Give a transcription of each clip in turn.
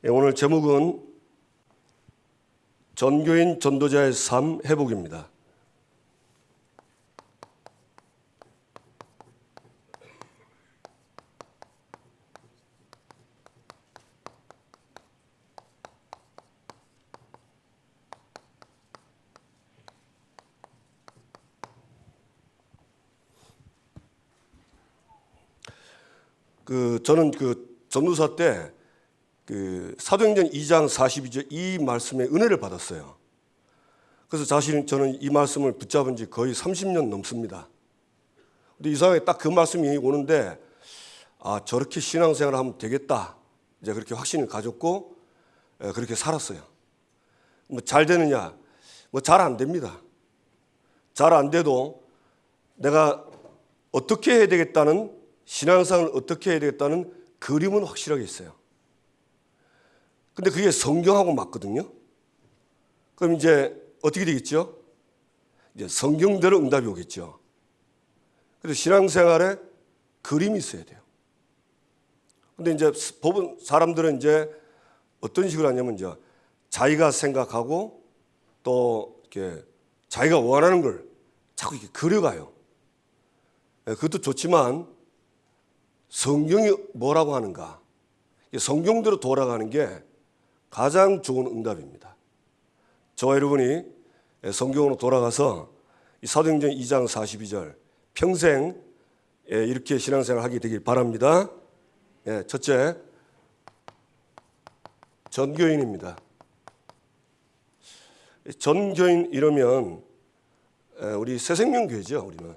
오늘 제목은 전교인 전도자의 삶 회복입니다. 저는 전도사 때 사도행전 2장 42절 이 말씀에 은혜를 받았어요. 그래서 저는 이 말씀을 붙잡은 지 거의 30년 넘습니다. 근데 이상하게 딱 그 말씀이 오는데 저렇게 신앙생활을 하면 되겠다. 이제 그렇게 확신을 가졌고 그렇게 살았어요. 잘 되느냐? 잘 안 됩니다. 잘 안 돼도 내가 어떻게 해야 되겠다는 신앙생활을 어떻게 해야 되겠다는 그림은 확실하게 있어요. 근데 그게 성경하고 맞거든요. 그럼 이제 어떻게 되겠죠? 이제 성경대로 응답이 오겠죠. 그래서 신앙생활에 그림이 있어야 돼요. 근데 이제 법은 사람들은 이제 어떤 식으로 하냐면 이제 자기가 생각하고 또 이렇게 자기가 원하는 걸 자꾸 이렇게 그려가요. 그것도 좋지만 성경이 뭐라고 하는가? 성경대로 돌아가는 게 가장 좋은 응답입니다. 저와 여러분이 성경으로 돌아가서 이 사도행전 2장 42절 평생 이렇게 신앙생활 하게 되길 바랍니다. 첫째, 전교인입니다. 전교인 이러면 우리 새생명교회죠, 우리는.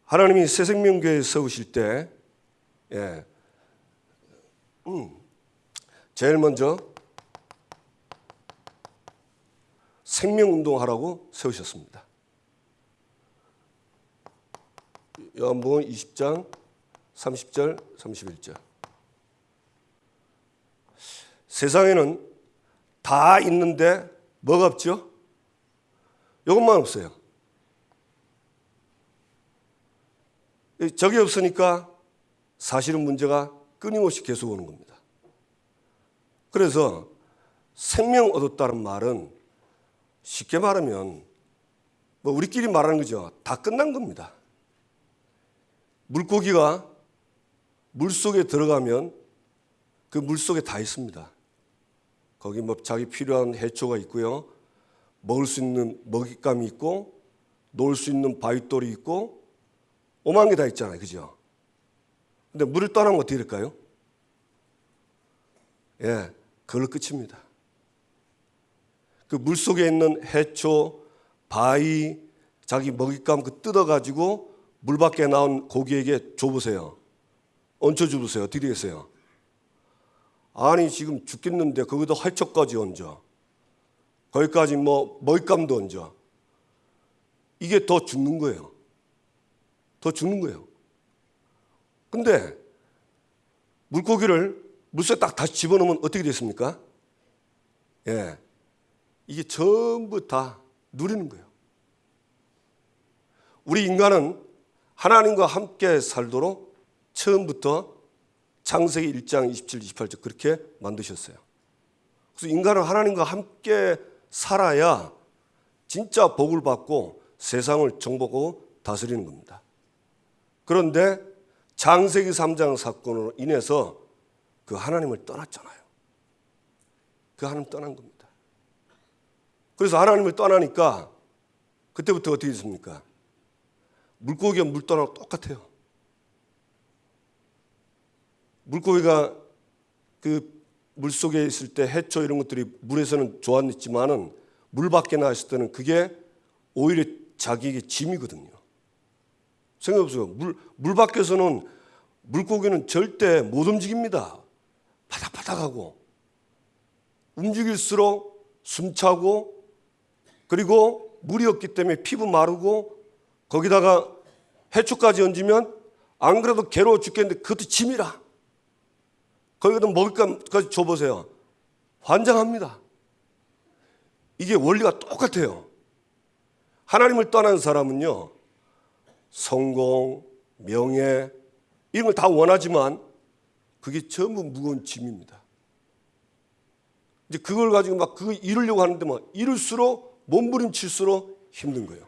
하나님이 새생명교회 세우실 때 제일 먼저 생명운동하라고 세우셨습니다. 요한복음 20장 30절 31절. 세상에는 다 있는데 뭐가 없죠? 이것만 없어요. 저게 없으니까 사실은 문제가 끊임없이 계속 오는 겁니다. 그래서 생명 얻었다는 말은 쉽게 말하면 우리끼리 말하는 거죠. 다 끝난 겁니다. 물고기가 물속에 들어가면 그 물속에 다 있습니다. 거기 자기 필요한 해초가 있고요. 먹을 수 있는 먹잇감이 있고 놀 수 있는 바윗돌이 있고 오만 게 다 있잖아요. 그죠? 근데 물을 떠나면 어떻게 될까요? 그걸로 끝입니다. 그 물 속에 있는 해초, 바위, 자기 먹잇감 뜯어가지고 물 밖에 나온 고기에게 줘보세요. 얹혀줘보세요. 어떻게 되겠어요? 아니, 지금 죽겠는데 거기다 해초까지 얹어. 거기까지 먹잇감도 얹어. 이게 더 죽는 거예요. 더 죽는 거예요. 근데 물고기를 물속에 딱 다시 집어넣으면 어떻게 됐습니까? 이게 전부 다 누리는 거예요. 우리 인간은 하나님과 함께 살도록 처음부터 창세기 1장 27, 28절 그렇게 만드셨어요. 그래서 인간은 하나님과 함께 살아야 진짜 복을 받고 세상을 정복하고 다스리는 겁니다. 그런데 창세기 3장 사건으로 인해서 그 하나님을 떠났잖아요. 그 하나님 떠난 겁니다. 그래서 하나님을 떠나니까 그때부터 어떻게 됐습니까? 물고기가 물 떠나고 똑같아요. 물고기가 그 물속에 있을 때 해초 이런 것들이 물에서는 좋았지만은 물 밖에 나왔을 때는 그게 오히려 자기에게 짐이거든요. 생각해보세요. 물 밖에서는 물고기는 절대 못 움직입니다. 바닥바닥하고 움직일수록 숨차고 그리고 물이 없기 때문에 피부 마르고 거기다가 해초까지 얹으면 안 그래도 괴로워 죽겠는데 그것도 짐이라. 거기다 먹잇감까지 줘보세요. 환장합니다. 이게 원리가 똑같아요. 하나님을 떠난 사람은요, 성공, 명예 이런 걸 다 원하지만 그게 전부 무거운 짐입니다. 이제 그걸 가지고 막 그걸 이루려고 하는데 막 이룰수록 몸부림칠수록 힘든 거예요.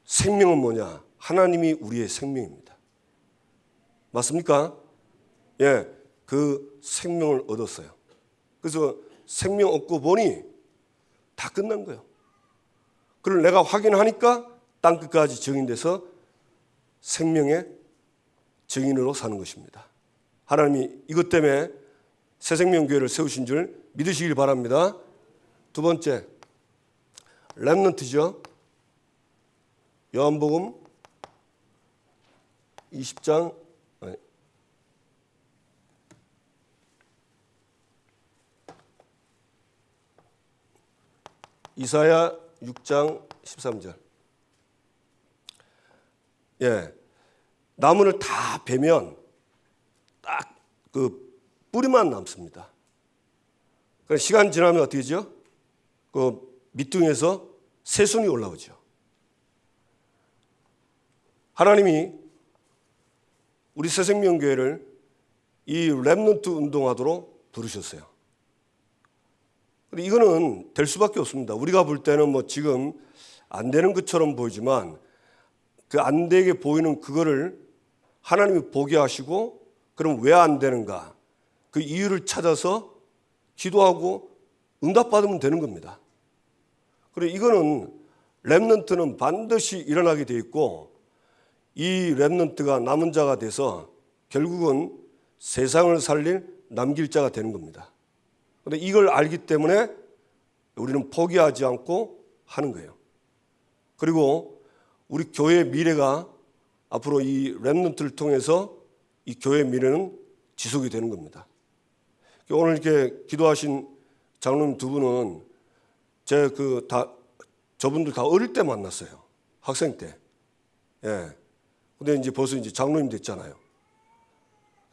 생명은 뭐냐? 하나님이 우리의 생명입니다. 맞습니까? 예, 그 생명을 얻었어요. 그래서 생명 얻고 보니 다 끝난 거예요. 그걸 내가 확인하니까 땅끝까지 증인돼서 생명의 증인으로 사는 것입니다. 하나님이 이것 때문에 새생명교회를 세우신 줄 믿으시길 바랍니다. 두 번째, 렘넌트죠. 요한복음 20장 이사야 6장 13절. 예, 나무를 다 베면 딱 그 뿌리만 남습니다. 그러니까 시간 지나면 어떻게 되죠? 그 밑둥에서 새순이 올라오죠. 하나님이 우리 새생명교회를 이 렘넌트 운동하도록 부르셨어요. 근데 이거는 될 수밖에 없습니다. 우리가 볼 때는 뭐 지금 안 되는 것처럼 보이지만 그 안 되게 보이는 그거를 하나님이 보게 하시고 그럼 왜 안 되는가? 그 이유를 찾아서 기도하고 응답받으면 되는 겁니다. 그리고 이거는 렘넌트는 반드시 일어나게 돼 있고 이 렘넌트가 남은 자가 돼서 결국은 세상을 살릴 남길 자가 되는 겁니다. 그런데 이걸 알기 때문에 우리는 포기하지 않고 하는 거예요. 그리고 우리 교회의 미래가 앞으로 이 렘넌트를 통해서 이 교회의 미래는 지속이 되는 겁니다. 오늘 이렇게 기도하신 장로님 두 분은 저분들 다 어릴 때 만났어요. 학생 때. 예. 근데 이제 벌써 이제 장로님 됐잖아요.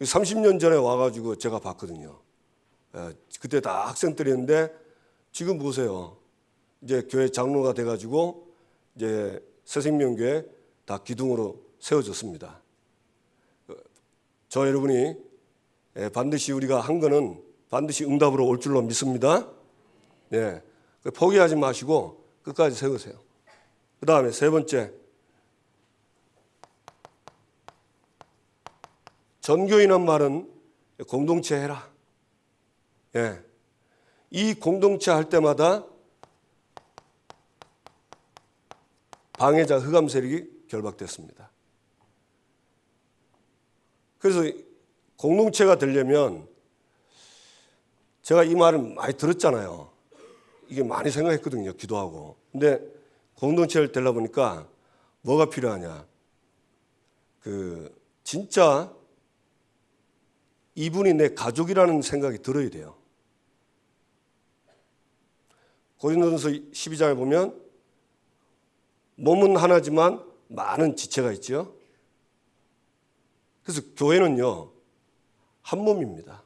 30년 전에 와가지고 제가 봤거든요. 예. 그때 다 학생 때였는데 지금 보세요. 이제 교회 장로가 돼가지고 이제 새생명교회 다 기둥으로 세워졌습니다. 저 여러분이 반드시 우리가 한 거는 반드시 응답으로 올 줄로 믿습니다. 네, 포기하지 마시고 끝까지 세우세요. 그 다음에 세 번째, 전교인한 말은 공동체 해라. 예, 이 공동체 할 때마다 방해자 흑암 세력이 결박됐습니다. 그래서 공동체가 되려면 제가 이 말을 많이 들었잖아요. 이게 많이 생각했거든요. 기도하고. 근데 공동체를 되려 보니까 뭐가 필요하냐. 진짜 이분이 내 가족이라는 생각이 들어야 돼요. 고린도전서 12장에 보면 몸은 하나지만 많은 지체가 있죠. 그래서 교회는요, 한 몸입니다.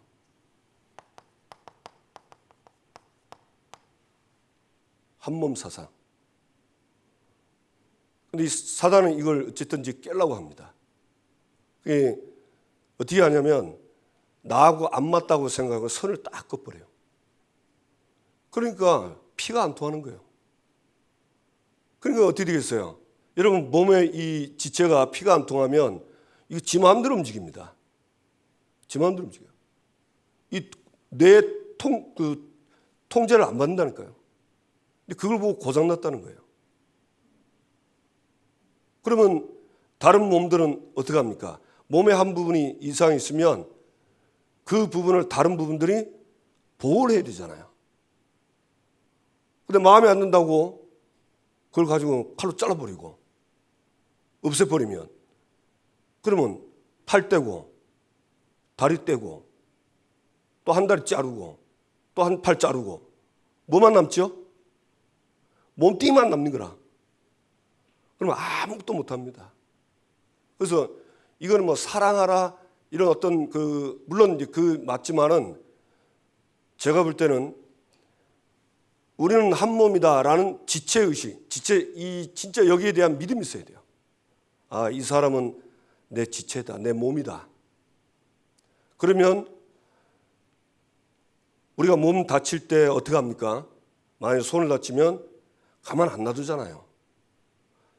한 몸 사상. 근데 이 사단은 이걸 어쨌든지 깨려고 합니다. 그게 어떻게 하냐면 나하고 안 맞다고 생각하고 선을 딱 꺼버려요. 그러니까 피가 안 통하는 거예요. 그러니까 어떻게 되겠어요? 여러분 몸에 이 지체가 피가 그러면 이거 지 마음대로 움직입니다. 지 마음대로 움직여요. 내 통제를 안 받는다니까요. 근데 그걸 보고 고장났다는 거예요. 그러면 다른 몸들은 어떻게 합니까? 몸의 한 부분이 이상이 있으면 그 부분을 다른 부분들이 보호를 해야 되잖아요. 근데 마음에 안 든다고 그걸 가지고 칼로 잘라버리고 없애버리면 그러면 팔 떼고 다리 떼고 또 한 다리 자르고 또 한 팔 자르고 뭐만 남죠? 몸뚱이만 남는 거라. 그러면 아무것도 못합니다. 그래서 이거는 뭐 사랑하라 이런 어떤 물론 이제 맞지만은 제가 볼 때는 우리는 한 몸이다라는 지체의식, 진짜 여기에 대한 믿음이 있어야 돼요. 아, 이 사람은 내 지체다, 내 몸이다. 그러면 우리가 몸 다칠 때 어떻게 합니까? 만약에 손을 다치면 가만 안 놔두잖아요.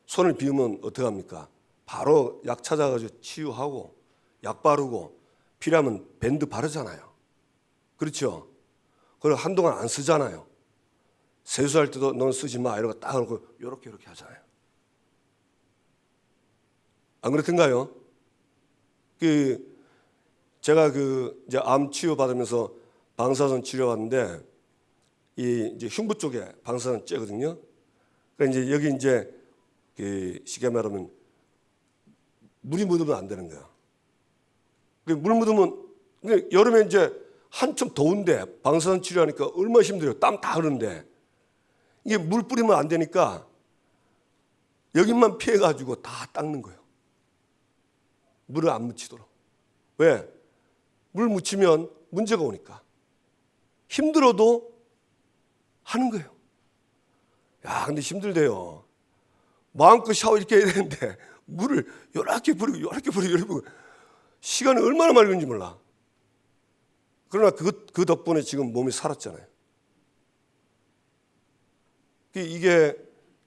손을 비우면 어떻게 합니까? 바로 약 찾아가지고 치유하고 약 바르고 필요하면 밴드 바르잖아요. 그렇죠? 그리고 한동안 안 쓰잖아요. 세수할 때도 넌 쓰지 마 이러고 딱 하고 이렇게 하잖아요. 안 그렇던가요? 제가 이제 암 치유 받으면서 방사선 치료 받는데 이제 흉부 쪽에 방사선 쬐거든요. 그러니까 이제 여기 이제 쉽게 말하면 물이 묻으면 안 되는 거야. 물 묻으면 여름에 이제 한참 더운데 방사선 치료하니까 얼마나 힘들어요. 땀 다 흐르는데 이게 물 뿌리면 안 되니까 여기만 피해가지고 다 닦는 거예요. 물을 안 묻히도록. 왜? 물 묻히면 문제가 오니까. 힘들어도 하는 거예요. 야, 근데 힘들대요. 마음껏 샤워 이렇게 해야 되는데 물을 요렇게 뿌리고 요렇게 뿌리고 시간이 얼마나 많이 걸리는지 몰라. 그러나 그 덕분에 지금 몸이 살았잖아요. 이게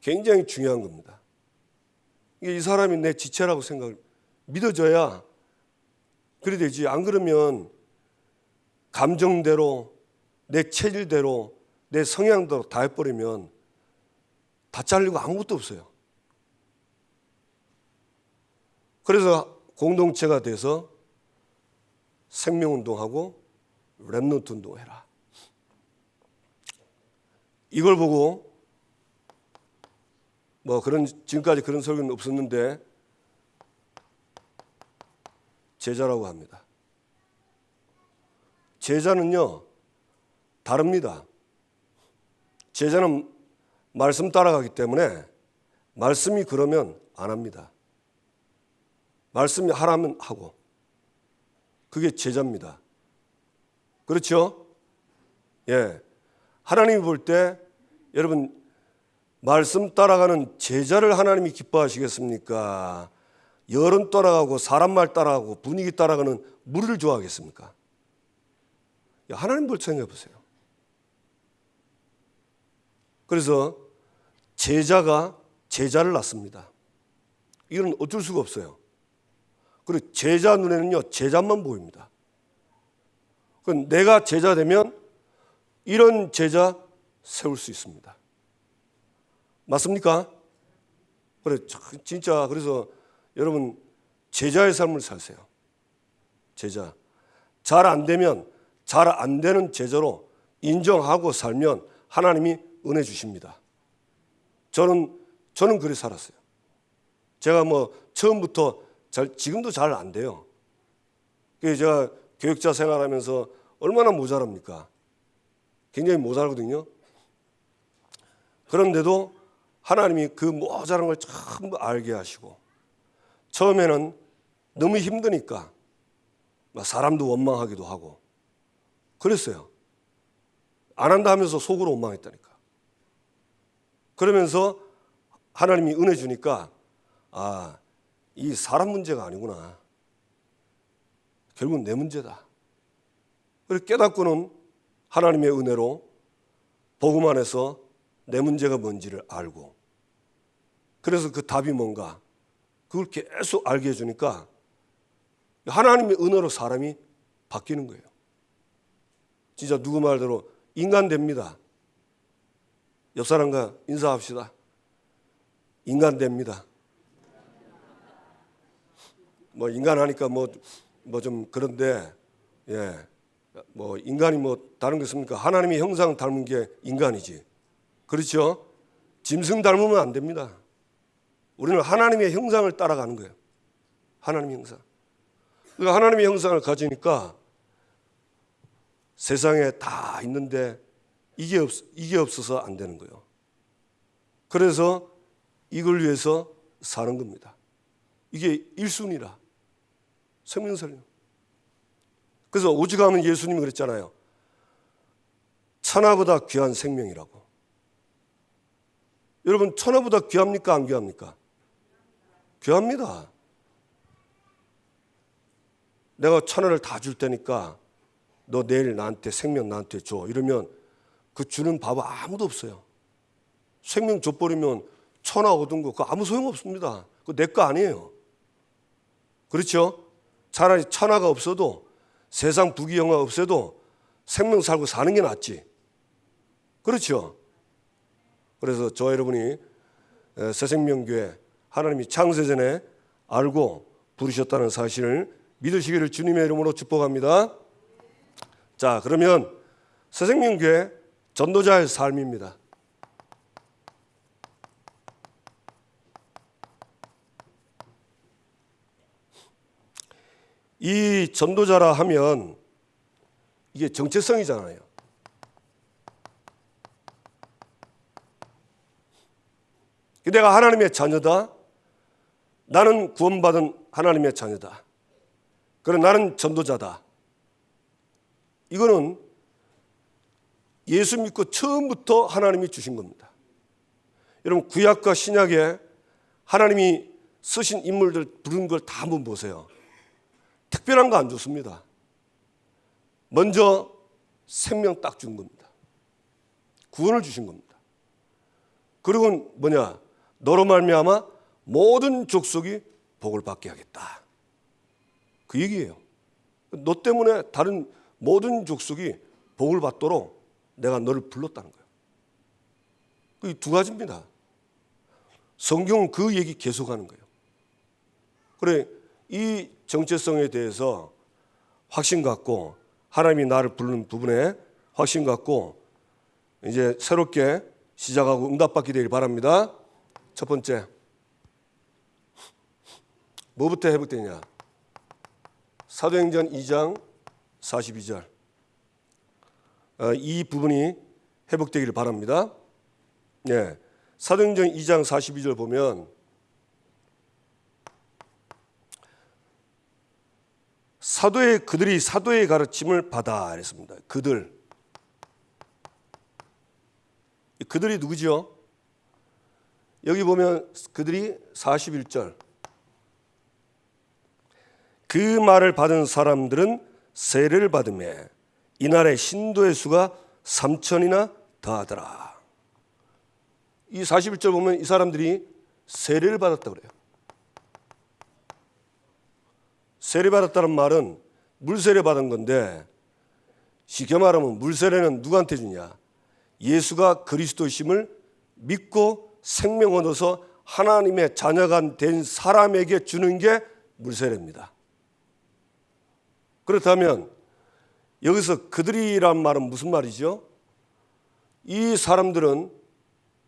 굉장히 중요한 겁니다. 이게 이 사람이 내 지체라고 생각을 믿어줘야 그래 되지. 안 그러면 감정대로 내 체질대로 내 성향대로 다 해버리면 다 잘리고 아무것도 없어요. 그래서 공동체가 돼서 생명운동하고 랩넌트 운동해라. 이걸 보고 지금까지 그런 설교는 없었는데 제자라고 합니다. 제자는요 다릅니다. 제자는 말씀 따라가기 때문에 말씀이 그러면 안 합니다. 말씀이 하라면 하고 그게 제자입니다. 그렇죠? 예. 하나님이 볼 때 여러분 말씀 따라가는 제자를 하나님이 기뻐하시겠습니까? 여론 따라가고 사람 말 따라가고 분위기 따라가는 무리를 좋아하겠습니까? 하나님 볼 생각해 보세요. 그래서 제자가 제자를 낳습니다. 이건 어쩔 수가 없어요. 그리고 제자 눈에는요 제자만 보입니다. 그럼 내가 제자 되면 이런 제자 세울 수 있습니다. 맞습니까? 그래 진짜 그래서 여러분 제자의 삶을 사세요. 제자. 잘 안 되면 잘 안 되는 제자로 인정하고 살면 하나님이 은혜 주십니다. 저는 그렇게 살았어요. 제가 처음부터 지금도 잘 안 돼요. 제가 교육자 생활하면서 얼마나 모자랍니까? 굉장히 모자라거든요. 그런데도 하나님이 그 모자란 걸 전부 알게 하시고 처음에는 너무 힘드니까 사람도 원망하기도 하고 그랬어요. 안 한다 하면서 속으로 원망했다니까. 그러면서 하나님이 은혜 주니까 이 사람 문제가 아니구나. 결국은 내 문제다. 그래서 깨닫고는 하나님의 은혜로 복음 안에서 내 문제가 뭔지를 알고 그래서 그 답이 뭔가 그걸 계속 알게 해주니까 하나님의 은혜로 사람이 바뀌는 거예요. 진짜 누구 말대로 인간 됩니다. 옆 사람과 인사합시다. 인간 됩니다. 인간 하니까 좀 그런데 인간이 다른 게 있습니까? 하나님의 형상 닮은 게 인간이지. 그렇죠? 짐승 닮으면 안 됩니다. 우리는 하나님의 형상을 따라가는 거예요. 하나님의 형상. 그러니까 하나님의 형상을 가지니까 세상에 다 있는데 이게 없어서 안 되는 거예요. 그래서 이걸 위해서 사는 겁니다. 이게 1순위라. 생명 살림. 그래서 오직 하면 예수님이 그랬잖아요. 천하보다 귀한 생명이라고. 여러분 천하보다 귀합니까 안 귀합니까? 귀합니다. 내가 천하를 다 줄 테니까 너 내일 나한테 생명 나한테 줘. 이러면 그 주는 바보 아무도 없어요. 생명 줘버리면 천하 얻은 거 그거 아무 소용없습니다. 그거 내 거 아니에요. 그렇죠? 차라리 천하가 없어도 세상 부귀영화 없어도 생명 살고 사는 게 낫지. 그렇죠? 그래서 저와 여러분이 새생명교회 하나님이 창세전에 알고 부르셨다는 사실을 믿으시기를 주님의 이름으로 축복합니다. 자, 그러면 새생명교회 전도자의 삶입니다. 이 전도자라 하면 이게 정체성이잖아요. 내가 하나님의 자녀다. 나는 구원받은 하나님의 자녀다. 그래 나는 전도자다. 이거는 예수 믿고 처음부터 하나님이 주신 겁니다. 여러분 구약과 신약에 하나님이 쓰신 인물들 부른 걸 다 한번 보세요. 특별한 거 안 줬습니다. 먼저 생명 딱 준 겁니다. 구원을 주신 겁니다. 그리고 뭐냐? 너로 말미암아 모든 족속이 복을 받게 하겠다. 그 얘기예요. 너 때문에 다른 모든 족속이 복을 받도록 내가 너를 불렀다는 거예요. 그 두 가지입니다. 성경은 그 얘기 계속하는 거예요. 그래 이 정체성에 대해서 확신 갖고 하나님이 나를 부르는 부분에 확신 갖고 이제 새롭게 시작하고 응답받게 되길 바랍니다. 첫 번째 뭐부터 회복되냐? 사도행전 2장 42절 이 부분이 회복되기를 바랍니다. 네, 사도행전 2장 42절 보면 그들이 사도의 가르침을 받아 그랬습니다. 그들이 누구죠? 여기 보면 그들이 41절 그 말을 받은 사람들은 세례를 받으매 이날의 신도의 수가 3,000이나 더하더라. 이 41절 보면 이 사람들이 세례를 받았다고 그래요. 세례 받았다는 말은 물세례 받은 건데 쉽게 말하면 물세례는 누구한테 주냐? 예수가 그리스도심을 믿고 생명 얻어서 하나님의 자녀가 된 사람에게 주는 게 물세례입니다. 그렇다면 여기서 그들이란 말은 무슨 말이죠? 이 사람들은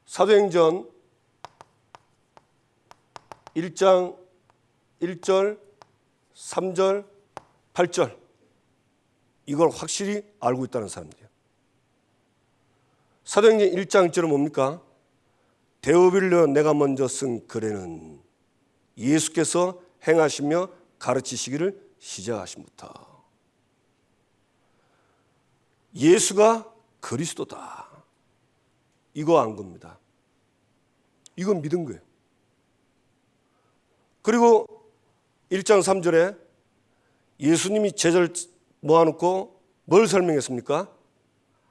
사도행전 1장 1절 3절 8절 이걸 확실히 알고 있다는 사람들이에요. 사도행전 1장 1절은 뭡니까? 데오빌로 내가 먼저 쓴 글에는 예수께서 행하시며 가르치시기를 시작하심부터 예수가 그리스도다. 이거 안 겁니다. 이건 믿은 거예요. 그리고 1장 3절에 예수님이 제자를 모아놓고 뭘 설명했습니까?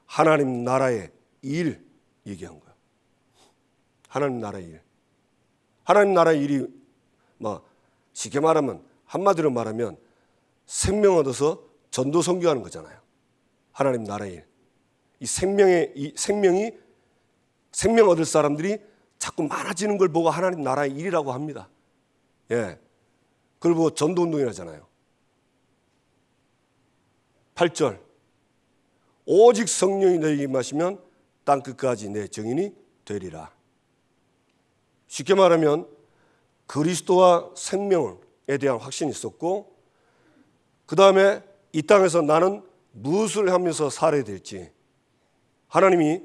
하나님 나라의 일 얘기한 거예요. 하나님 나라의 일. 하나님 나라의 일이 쉽게 말하면 한마디로 말하면 생명 얻어서 전도 선교하는 거잖아요. 하나님 나라의 일. 이 생명이 생명 얻을 사람들이 자꾸 많아지는 걸 보고 하나님 나라의 일이라고 합니다. 예. 그걸 보고 전도운동이라 하잖아요. 8절 오직 성령이 너희에게 임하시면 땅끝까지 내 증인이 되리라. 쉽게 말하면 그리스도와 생명에 대한 확신이 있었고 그 다음에 이 땅에서 나는 무엇을 하면서 살아야 될지 하나님이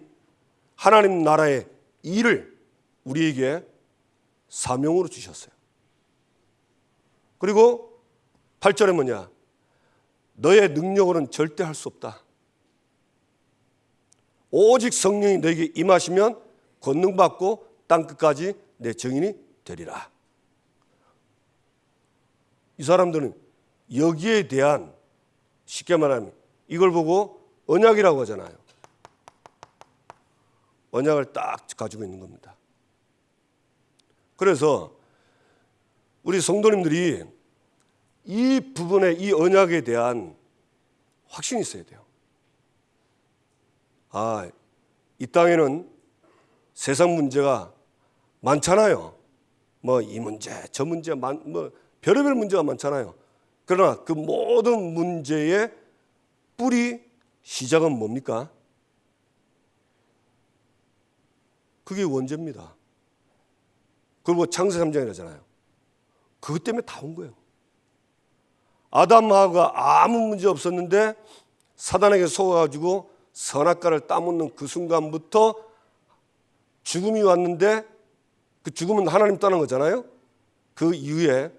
하나님 나라의 일을 우리에게 사명으로 주셨어요. 그리고 8절에 뭐냐? 너의 능력으로는 절대 할 수 없다. 오직 성령이 너에게 임하시면 권능받고 땅 끝까지 내 증인이 되리라. 이 사람들은 여기에 대한, 쉽게 말하면 이걸 보고 언약이라고 하잖아요. 언약을 딱 가지고 있는 겁니다. 그래서 우리 성도님들이 이 부분에, 이 언약에 대한 확신이 있어야 돼요. 이 땅에는 세상 문제가 많잖아요. 뭐 이 문제, 저 문제, 뭐 별의별 문제가 많잖아요. 그러나 그 모든 문제의 뿌리, 시작은 뭡니까? 그게 원죄입니다. 그리고 창세 3장이라잖아요. 그것 때문에 다 온 거예요. 아담하고가 아무 문제 없었는데 사단에게 속아가지고 선악과를 따먹는 그 순간부터 죽음이 왔는데, 그 죽음은 하나님 떠난 거잖아요. 그 이후에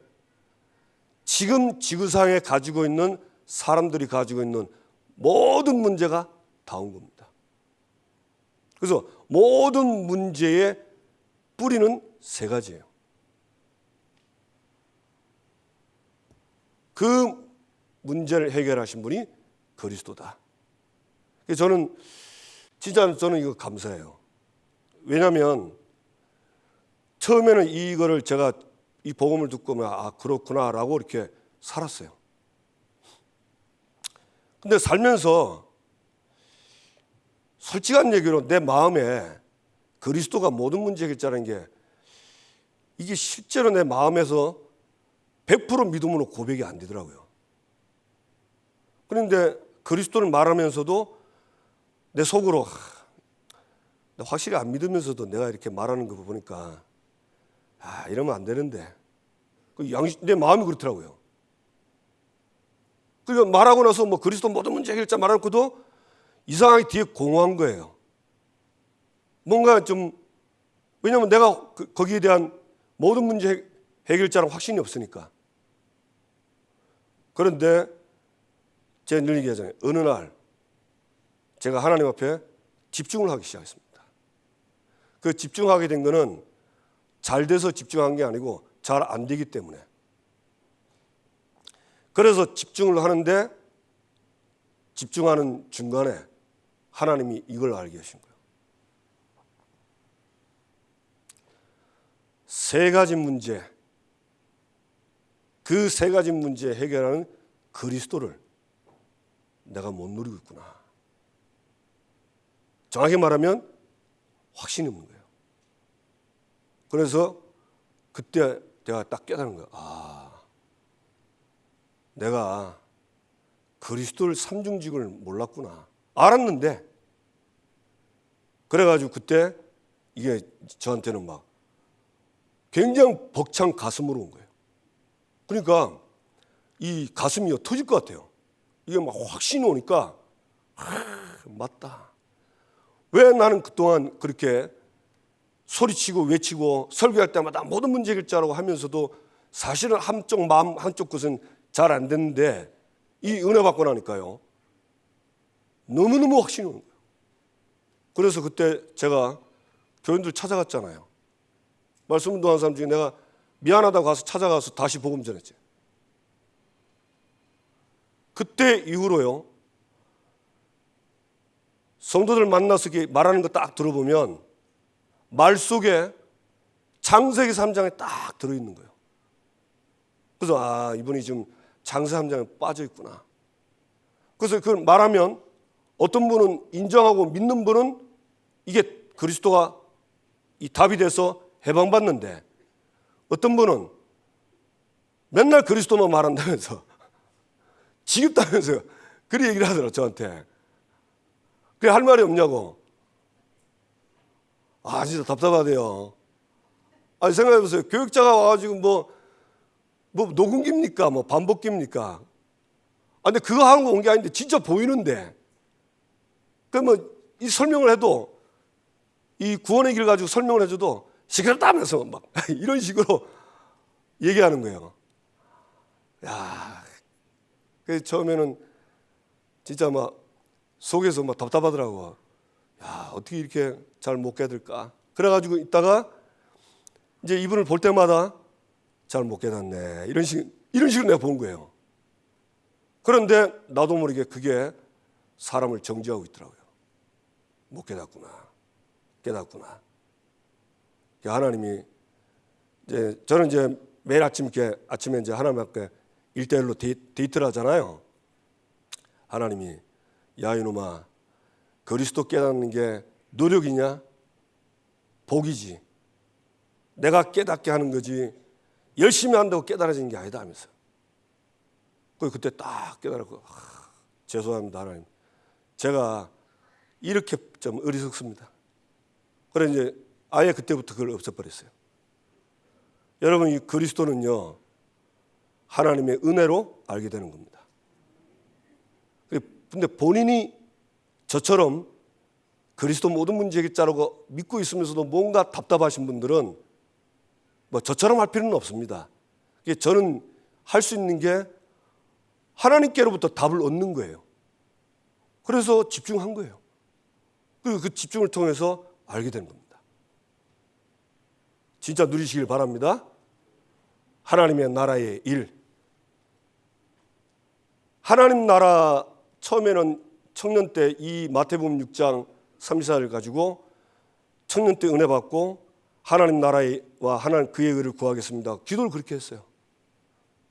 지금 지구상에 가지고 있는 사람들이 가지고 있는 모든 문제가 다 온 겁니다. 그래서 모든 문제의 뿌리는 세 가지예요. 그 문제를 해결하신 분이 그리스도다. 저는 이거 감사해요. 왜냐하면 처음에는 이거를 제가 이 복음을 듣고 그렇구나라고 이렇게 살았어요. 근데 살면서 솔직한 얘기로 내 마음에 그리스도가 모든 문제 해결자라는 게, 이게 실제로 내 마음에서 100% 믿음으로 고백이 안 되더라고요. 그런데 그리스도를 말하면서도 내 속으로 확실히 안 믿으면서도 내가 이렇게 말하는 거 보니까 이러면 안 되는데, 내 마음이 그렇더라고요. 그러니까 말하고 나서 뭐 그리스도 모든 문제 해결자 말하고도 이상하게 뒤에 공허한 거예요. 뭔가 좀, 왜냐하면 내가 거기에 대한 모든 문제 해결자는 확신이 없으니까. 그런데 제가 늘 얘기하잖아요. 어느 날 제가 하나님 앞에 집중을 하기 시작했습니다. 그 집중하게 된 거는 잘 돼서 집중한 게 아니고 잘 안 되기 때문에. 그래서 집중을 하는데, 집중하는 중간에 하나님이 이걸 알게 하신 거예요. 세 가지 문제, 그 세 가지 문제 해결하는 그리스도를 내가 못 누리고 있구나. 정확히 말하면 확신이 없는 거예요. 그래서 그때 내가 딱 깨달은 거예요. 내가 그리스도를 삼중직을 몰랐구나. 알았는데, 그래가지고 그때 이게 저한테는 막 굉장히 벅찬 가슴으로 온 거예요. 그러니까 이 가슴이 터질 것 같아요. 이게 막 확신이 오니까 맞다. 왜 나는 그동안 그렇게 소리치고 외치고 설교할 때마다 모든 문제 해결자라고 하면서도 사실은 한쪽 마음, 한쪽 것은 잘 안 됐는데, 이 은혜 받고 나니까요 너무너무 확신이 오는 거예요. 그래서 그때 제가 교인들 찾아갔잖아요. 말씀 운동하는 사람 중에 내가 미안하다고 가서 찾아가서 다시 복음 전했지. 그때 이후로요, 성도들 만나서 말하는 거 딱 들어보면 말 속에 창세기 3장에 딱 들어있는 거예요. 그래서 이분이 지금 창세기 3장에 빠져 있구나. 그래서 그걸 말하면 어떤 분은 인정하고 믿는 분은 이게 그리스도가 이 답이 돼서 해방받는데, 어떤 분은 맨날 그리스도만 말한다면서 지겹다면서요. 그런 얘기를 하더라고요, 저한테. 그래, 할 말이 없냐고. 진짜 답답하대요. 생각해보세요. 교육자가 와가지고 뭐 녹음기입니까? 뭐 반복기입니까? 근데 그거 하는 거 온 게 아닌데 진짜 보이는데. 그러면 이 설명을 해도, 이 구원의 길 가지고 설명을 해줘도 시끄럽다면서 막 이런 식으로 얘기하는 거예요. 그 처음에는 진짜 막 속에서 막 답답하더라고. 어떻게 이렇게 잘 못 깨달을까? 그래가지고 있다가 이제 이분을 볼 때마다 잘 못 깨닫네. 이런 식으로 내가 본 거예요. 그런데 나도 모르게 그게 사람을 정지하고 있더라고요. 못 깨닫구나. 깨닫구나. 하나님이 이제 저는 이제 매일 아침에 이제 하나님 앞에 1대1로 데이트를 하잖아요. 하나님이 야 이놈아 그리스도 깨닫는 게 노력이냐? 복이지. 내가 깨닫게 하는 거지 열심히 한다고 깨달아지는 게 아니다 하면서. 그때 딱 깨달았고 죄송합니다 하나님. 제가 이렇게 좀 어리석습니다. 그래 이제 아예 그때부터 그걸 없애버렸어요. 여러분 이 그리스도는요 하나님의 은혜로 알게 되는 겁니다. 근데 본인이 저처럼 그리스도 모든 문제 해결자라고 믿고 있으면서도 뭔가 답답하신 분들은 뭐 저처럼 할 필요는 없습니다. 저는 할 수 있는 게 하나님께로부터 답을 얻는 거예요. 그래서 집중한 거예요. 그리고 그 집중을 통해서 알게 되는 겁니다. 진짜 누리시길 바랍니다. 하나님의 나라의 일. 하나님 나라 처음에는 청년 때 이 마태복음 6장 34를 가지고 청년 때 은혜 받고 하나님 나라와 하나님 그의 의를 구하겠습니다. 기도를 그렇게 했어요.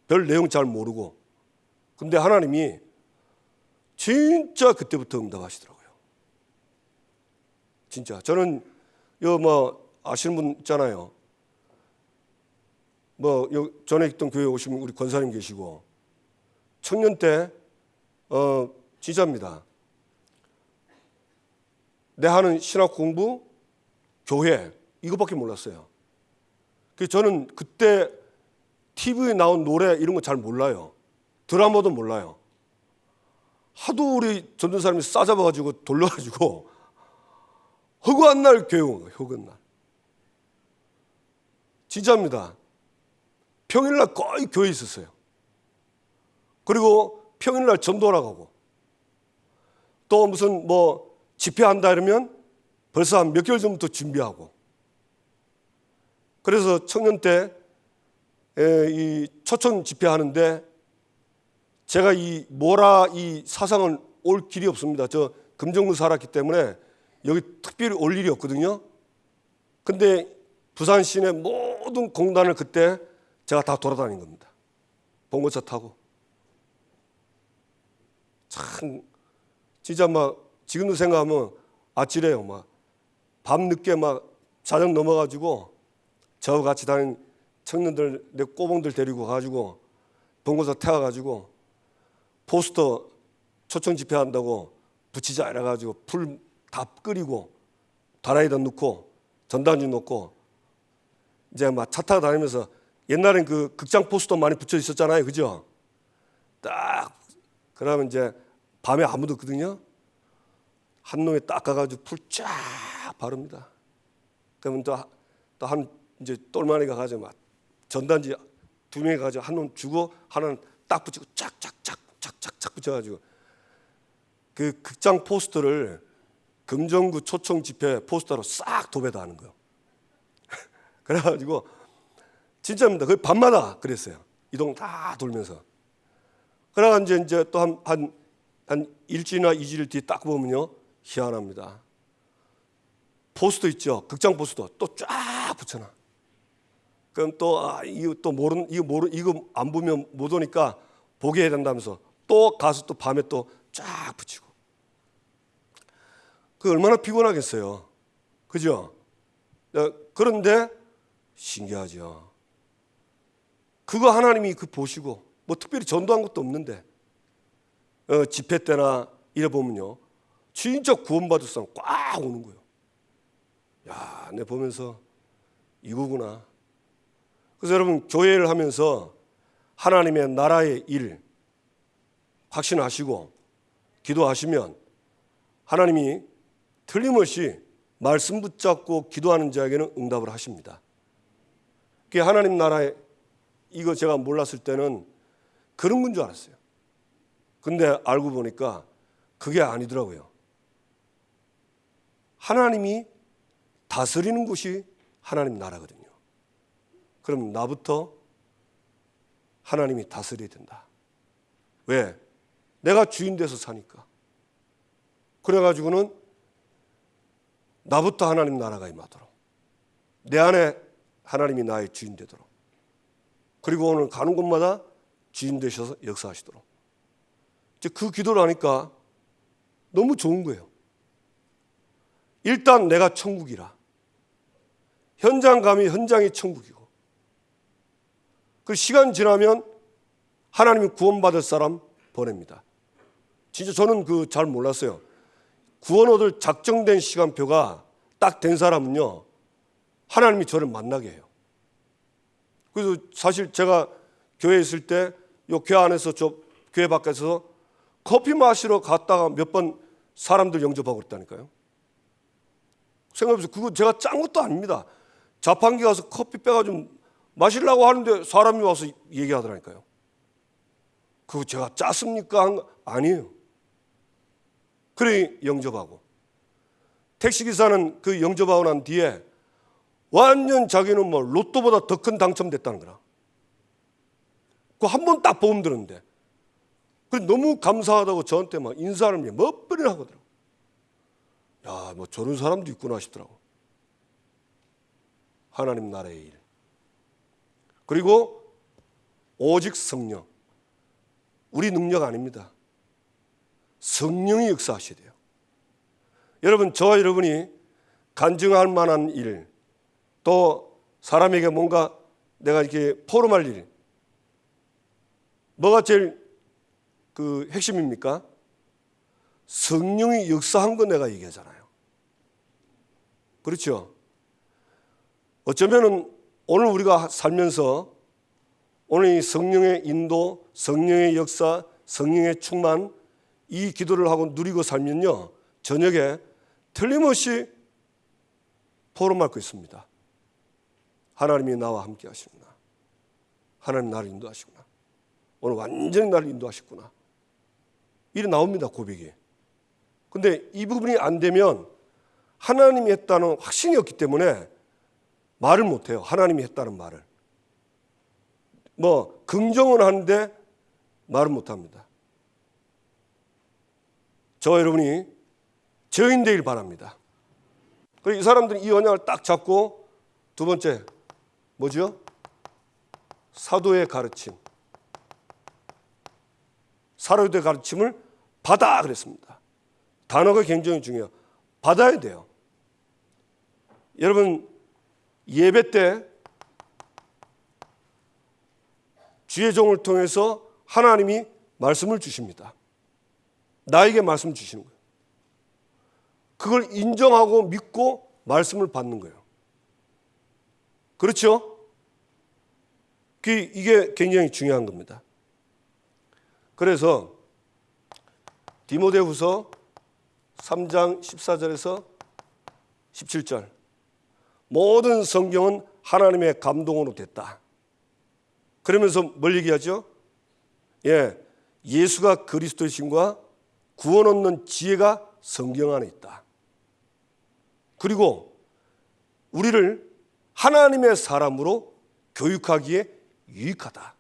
별 내용 잘 모르고. 근데 하나님이 진짜 그때부터 응답하시더라고요. 진짜 저는 아시는 분 있잖아요. 전에 있던 교회 오시면 우리 권사님 계시고 청년 때 진짜입니다. 내 하는 신학 공부, 교회 이거밖에 몰랐어요. 저는 그때 TV에 나온 노래 이런 거 잘 몰라요. 드라마도 몰라요. 하도 우리 전도사님이 싸잡아가지고 돌려가지고 허구한 날 교회 온 거예요. 허구한 날. 진짜입니다. 평일날 거의 교회에 있었어요. 그리고 평일날 전도하러 가고 또 무슨 집회한다 이러면 벌써 한 몇 개월 전부터 준비하고. 그래서 청년 때 이 초청 집회하는데 제가 이 사상을 올 길이 없습니다. 저 금정구 살았기 때문에 여기 특별히 올 일이 없거든요. 근데 부산 시내 모든 공단을 그때 제가 다 돌아다닌 겁니다. 봉고차 타고. 참 진짜 지금도 생각하면 아찔해요. 밤늦게 자정 넘어가지고 저와 같이 다닌 청년들 내 꼬봉들 데리고 가지고 봉고차 태워가지고 포스터 초청 집회한다고 붙이자 이래가지고 불 다 끓이고 다라이다 넣고 전단지 넣고 이제 차 타고 다니면서 옛날엔 그 극장 포스터 많이 붙여 있었잖아요, 그죠? 딱 그러면 이제 밤에 아무도 없거든요. 한 놈에 딱 가가지고 불 쫙 바릅니다. 그러면 또 한 이제 똘마니가 가지고 전단지 2명이 가지고 한 놈 주고 하나는 딱 붙이고 쫙쫙쫙쫙쫙 붙여가지고 그 극장 포스터를 금정구 초청 집회 포스터로 싹 도배다 하는 거예요. 그래가지고 진짜입니다. 거의 밤마다 그랬어요. 이동 다 돌면서. 그래가지고 이제 또 한 일주일이나 2주일 뒤에 딱 보면요 희한합니다. 포스터 있죠. 극장 포스터 또 쫙 붙여놔. 그럼 이거 안 보면 못 오니까 보게 해야 된다면서 또 가서 또 밤에 또 쫙 붙이고. 그 얼마나 피곤하겠어요. 그죠? 그런데 신기하죠. 그거 하나님이 보시고 특별히 전도한 것도 없는데 집회 때나 이래 보면요 진짜 구원받을 사람 꽉 오는 거예요. 야, 내가 보면서 이거구나. 그래서 여러분 교회를 하면서 하나님의 나라의 일 확신하시고 기도하시면 하나님이 틀림없이 말씀 붙잡고 기도하는 자에게는 응답을 하십니다. 그게 하나님 나라의 이거 제가 몰랐을 때는 그런 건 줄 알았어요. 근데 알고 보니까 그게 아니더라고요. 하나님이 다스리는 곳이 하나님 나라거든요. 그럼 나부터 하나님이 다스려야 된다. 왜? 내가 주인 돼서 사니까. 그래가지고는 나부터 하나님 나라가 임하도록, 내 안에 하나님이 나의 주인 되도록, 그리고 오늘 가는 곳마다 주인 되셔서 역사하시도록. 이제 그 기도를 하니까 너무 좋은 거예요. 일단 내가 천국이라. 현장 가면 현장이 천국이고, 그 시간 지나면 하나님이 구원받을 사람 보냅니다. 진짜 저는 그 잘 몰랐어요. 구원 얻을 작정된 시간표가 딱 된 사람은요, 하나님이 저를 만나게 해요. 그래서 사실 제가 교회에 있을 때 요 교회 안에서 저 교회 밖에서 커피 마시러 갔다가 몇 번 사람들 영접하고 그랬다니까요. 생각해보세요. 그거 제가 짠 것도 아닙니다. 자판기 가서 커피 빼가지고 마시려고 하는데 사람이 와서 얘기하더라니까요. 그거 제가 짰습니까? 한 거 아니에요. 그래 영접하고, 택시기사는 그 영접하고 난 뒤에 완전 자기는 뭐 로또보다 더 큰 당첨됐다는 거라. 그거 한 번 딱 보험 들었는데, 그래 너무 감사하다고 저한테 막 인사를 몇 번이나 하거든요. 야, 뭐 저런 사람도 있구나 싶더라고. 하나님 나라의 일. 그리고 오직 성령. 우리 능력 아닙니다. 성령이 역사하셔야 돼요. 여러분, 저와 여러분이 간증할 만한 일, 또 사람에게 뭔가 내가 이렇게 포럼할 일, 뭐가 제일 그 핵심입니까? 성령이 역사한 거 내가 얘기하잖아요. 그렇죠? 어쩌면은 오늘 우리가 살면서 오늘 이 성령의 인도, 성령의 역사, 성령의 충만, 이 기도를 하고 누리고 살면요, 저녁에 틀림없이 포럼할 거 있습니다. 하나님이 나와 함께 하시구나. 하나님 나를 인도하시구나. 오늘 완전히 나를 인도하셨구나. 이래 나옵니다, 고백이. 근데 이 부분이 안 되면 하나님이 했다는 확신이 없기 때문에 말을 못해요. 하나님이 했다는 말을. 뭐 긍정은 하는데 말은 못합니다. 저와 여러분이 저인 되길 바랍니다. 그리고 이 사람들이 이 언약을 딱 잡고, 두 번째 뭐죠? 사도의 가르침. 사도의 가르침을 받아 그랬습니다. 단어가 굉장히 중요해요. 받아야 돼요. 여러분, 예배 때 주의 종을 통해서 하나님이 말씀을 주십니다. 나에게 말씀 주시는 거예요. 그걸 인정하고 믿고 말씀을 받는 거예요. 그렇죠? 이게 굉장히 중요한 겁니다. 그래서 디모데후서 3장 14절에서 17절, 모든 성경은 하나님의 감동으로 됐다. 그러면서 뭘 얘기하죠? 예수가 그리스도이심과 구원 얻는 지혜가 성경 안에 있다. 그리고 우리를 하나님의 사람으로 교육하기에 유익하다.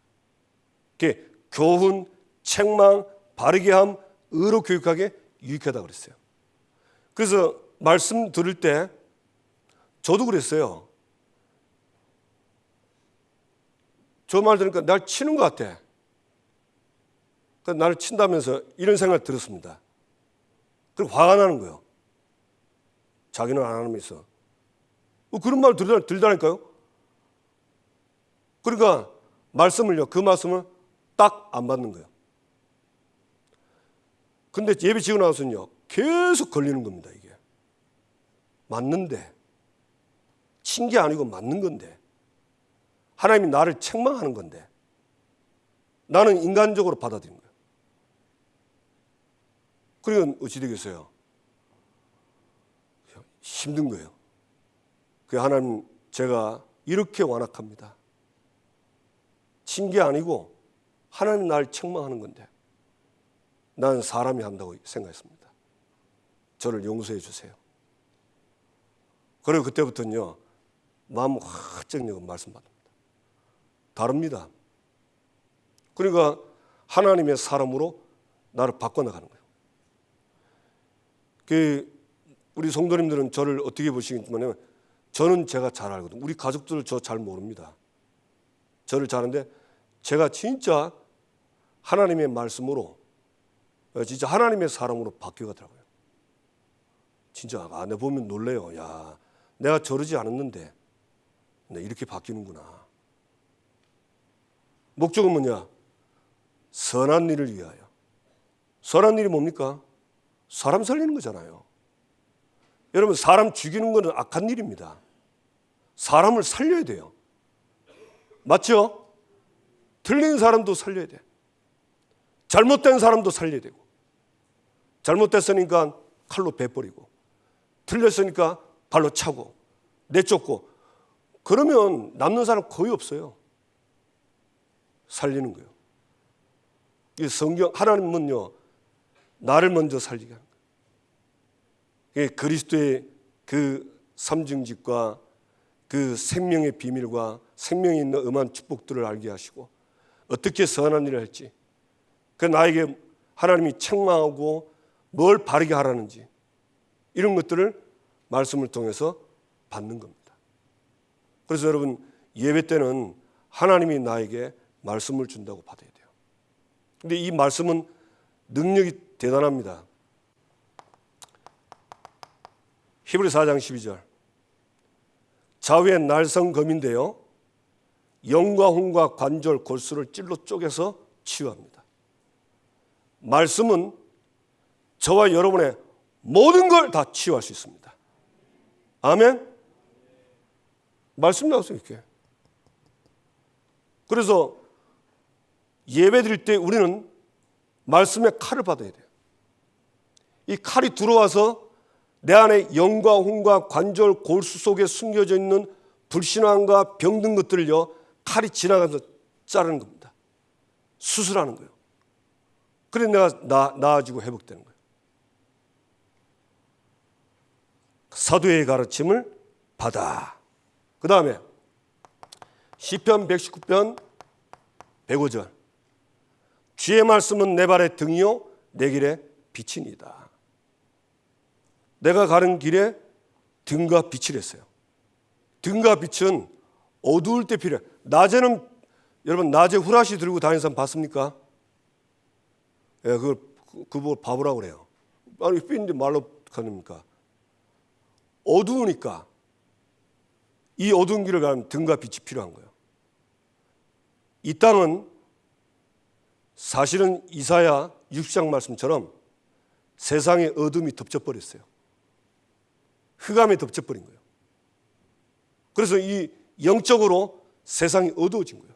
교훈, 책망, 바르게 함, 의로 교육하기에 유익하다 그랬어요. 그래서 말씀 들을 때 저도 그랬어요. 저 말 들으니까 날 치는 것 같아. 나를 친다면서 이런 생각을 들었습니다. 그리고 화가 나는 거예요. 자기는 안 하면서. 그런 말 들다니까요. 그러니까 말씀을요, 그 말씀을 딱 안 받는 거예요. 근데 예배 지고 나서는요, 계속 걸리는 겁니다, 이게. 맞는데. 친 게 아니고 맞는 건데. 하나님이 나를 책망하는 건데. 나는 인간적으로 받아들인 거예요. 그러면 어찌 되겠어요? 힘든 거예요. 하나님, 제가 이렇게 완악합니다. 친 게 아니고 하나님 나를 책망하는 건데 나는 사람이 한다고 생각했습니다. 저를 용서해 주세요. 그리고 그때부터는요, 마음 확 정리하고 말씀 받습니다. 다릅니다. 그러니까 하나님의 사람으로 나를 바꿔나가는 거예요. 우리 성도님들은 저를 어떻게 보시겠지만 저는 제가 잘 알거든요. 우리 가족들 저 잘 모릅니다. 저를 잘 아는데 제가 진짜 하나님의 말씀으로 진짜 하나님의 사람으로 바뀌어가더라고요. 진짜 내 보면 놀래요. 야, 내가 저러지 않았는데 이렇게 바뀌는구나. 목적은 뭐냐? 선한 일을 위하여. 선한 일이 뭡니까? 사람 살리는 거잖아요. 여러분, 사람 죽이는 것은 악한 일입니다. 사람을 살려야 돼요. 맞죠? 틀린 사람도 살려야 돼. 잘못된 사람도 살려야 되고, 잘못됐으니까 칼로 베버리고, 틀렸으니까 발로 차고, 내쫓고, 그러면 남는 사람 거의 없어요. 살리는 거예요. 이 성경, 하나님은요, 나를 먼저 살리게 하는 거예요. 그리스도의 그 삼증직과 그 생명의 비밀과 생명이 있는 음한 축복들을 알게 하시고 어떻게 선한 일을 할지, 그 나에게 하나님이 책망하고 뭘 바르게 하라는지 이런 것들을 말씀을 통해서 받는 겁니다. 그래서 여러분, 예배 때는 하나님이 나에게 말씀을 준다고 받아야 돼요. 근데 이 말씀은 능력이 대단합니다. 히브리 4장 12절. 좌우의 날성검인데요, 영과 혼과 관절 골수를 찔러 쪼개서 치유합니다. 말씀은 저와 여러분의 모든 걸 다 치유할 수 있습니다. 아멘. 말씀 나왔어요, 이렇게. 그래서 예배 드릴 때 우리는 말씀의 칼을 받아야 돼요. 이 칼이 들어와서 내 안에 영과 혼과 관절 골수 속에 숨겨져 있는 불신앙과 병든 것들을요, 칼이 지나가면서 자르는 겁니다. 수술하는 거예요. 그래 내가 나아지고 회복되는 거예요. 사도의 가르침을 받아. 그 다음에 시편 119편 105절. 주의 말씀은 내 발의 등이요 내 길의 빛이니이다. 내가 가는 길에 등과 빛을 했어요. 등과 빛은 어두울 때 필요해요. 낮에는, 여러분, 낮에 후라시 들고 다니는 사람 봤습니까? 예, 그걸 바보라고 그래요. 아니, 삐인데 말로 가능합니까? 어두우니까 이 어두운 길을 가면 등과 빛이 필요한 거예요. 이 땅은 사실은 이사야 60장 말씀처럼 세상의 어둠이 덮쳐버렸어요. 흑암에 덮쳐버린 거예요. 그래서 이 영적으로 세상이 어두워진 거예요.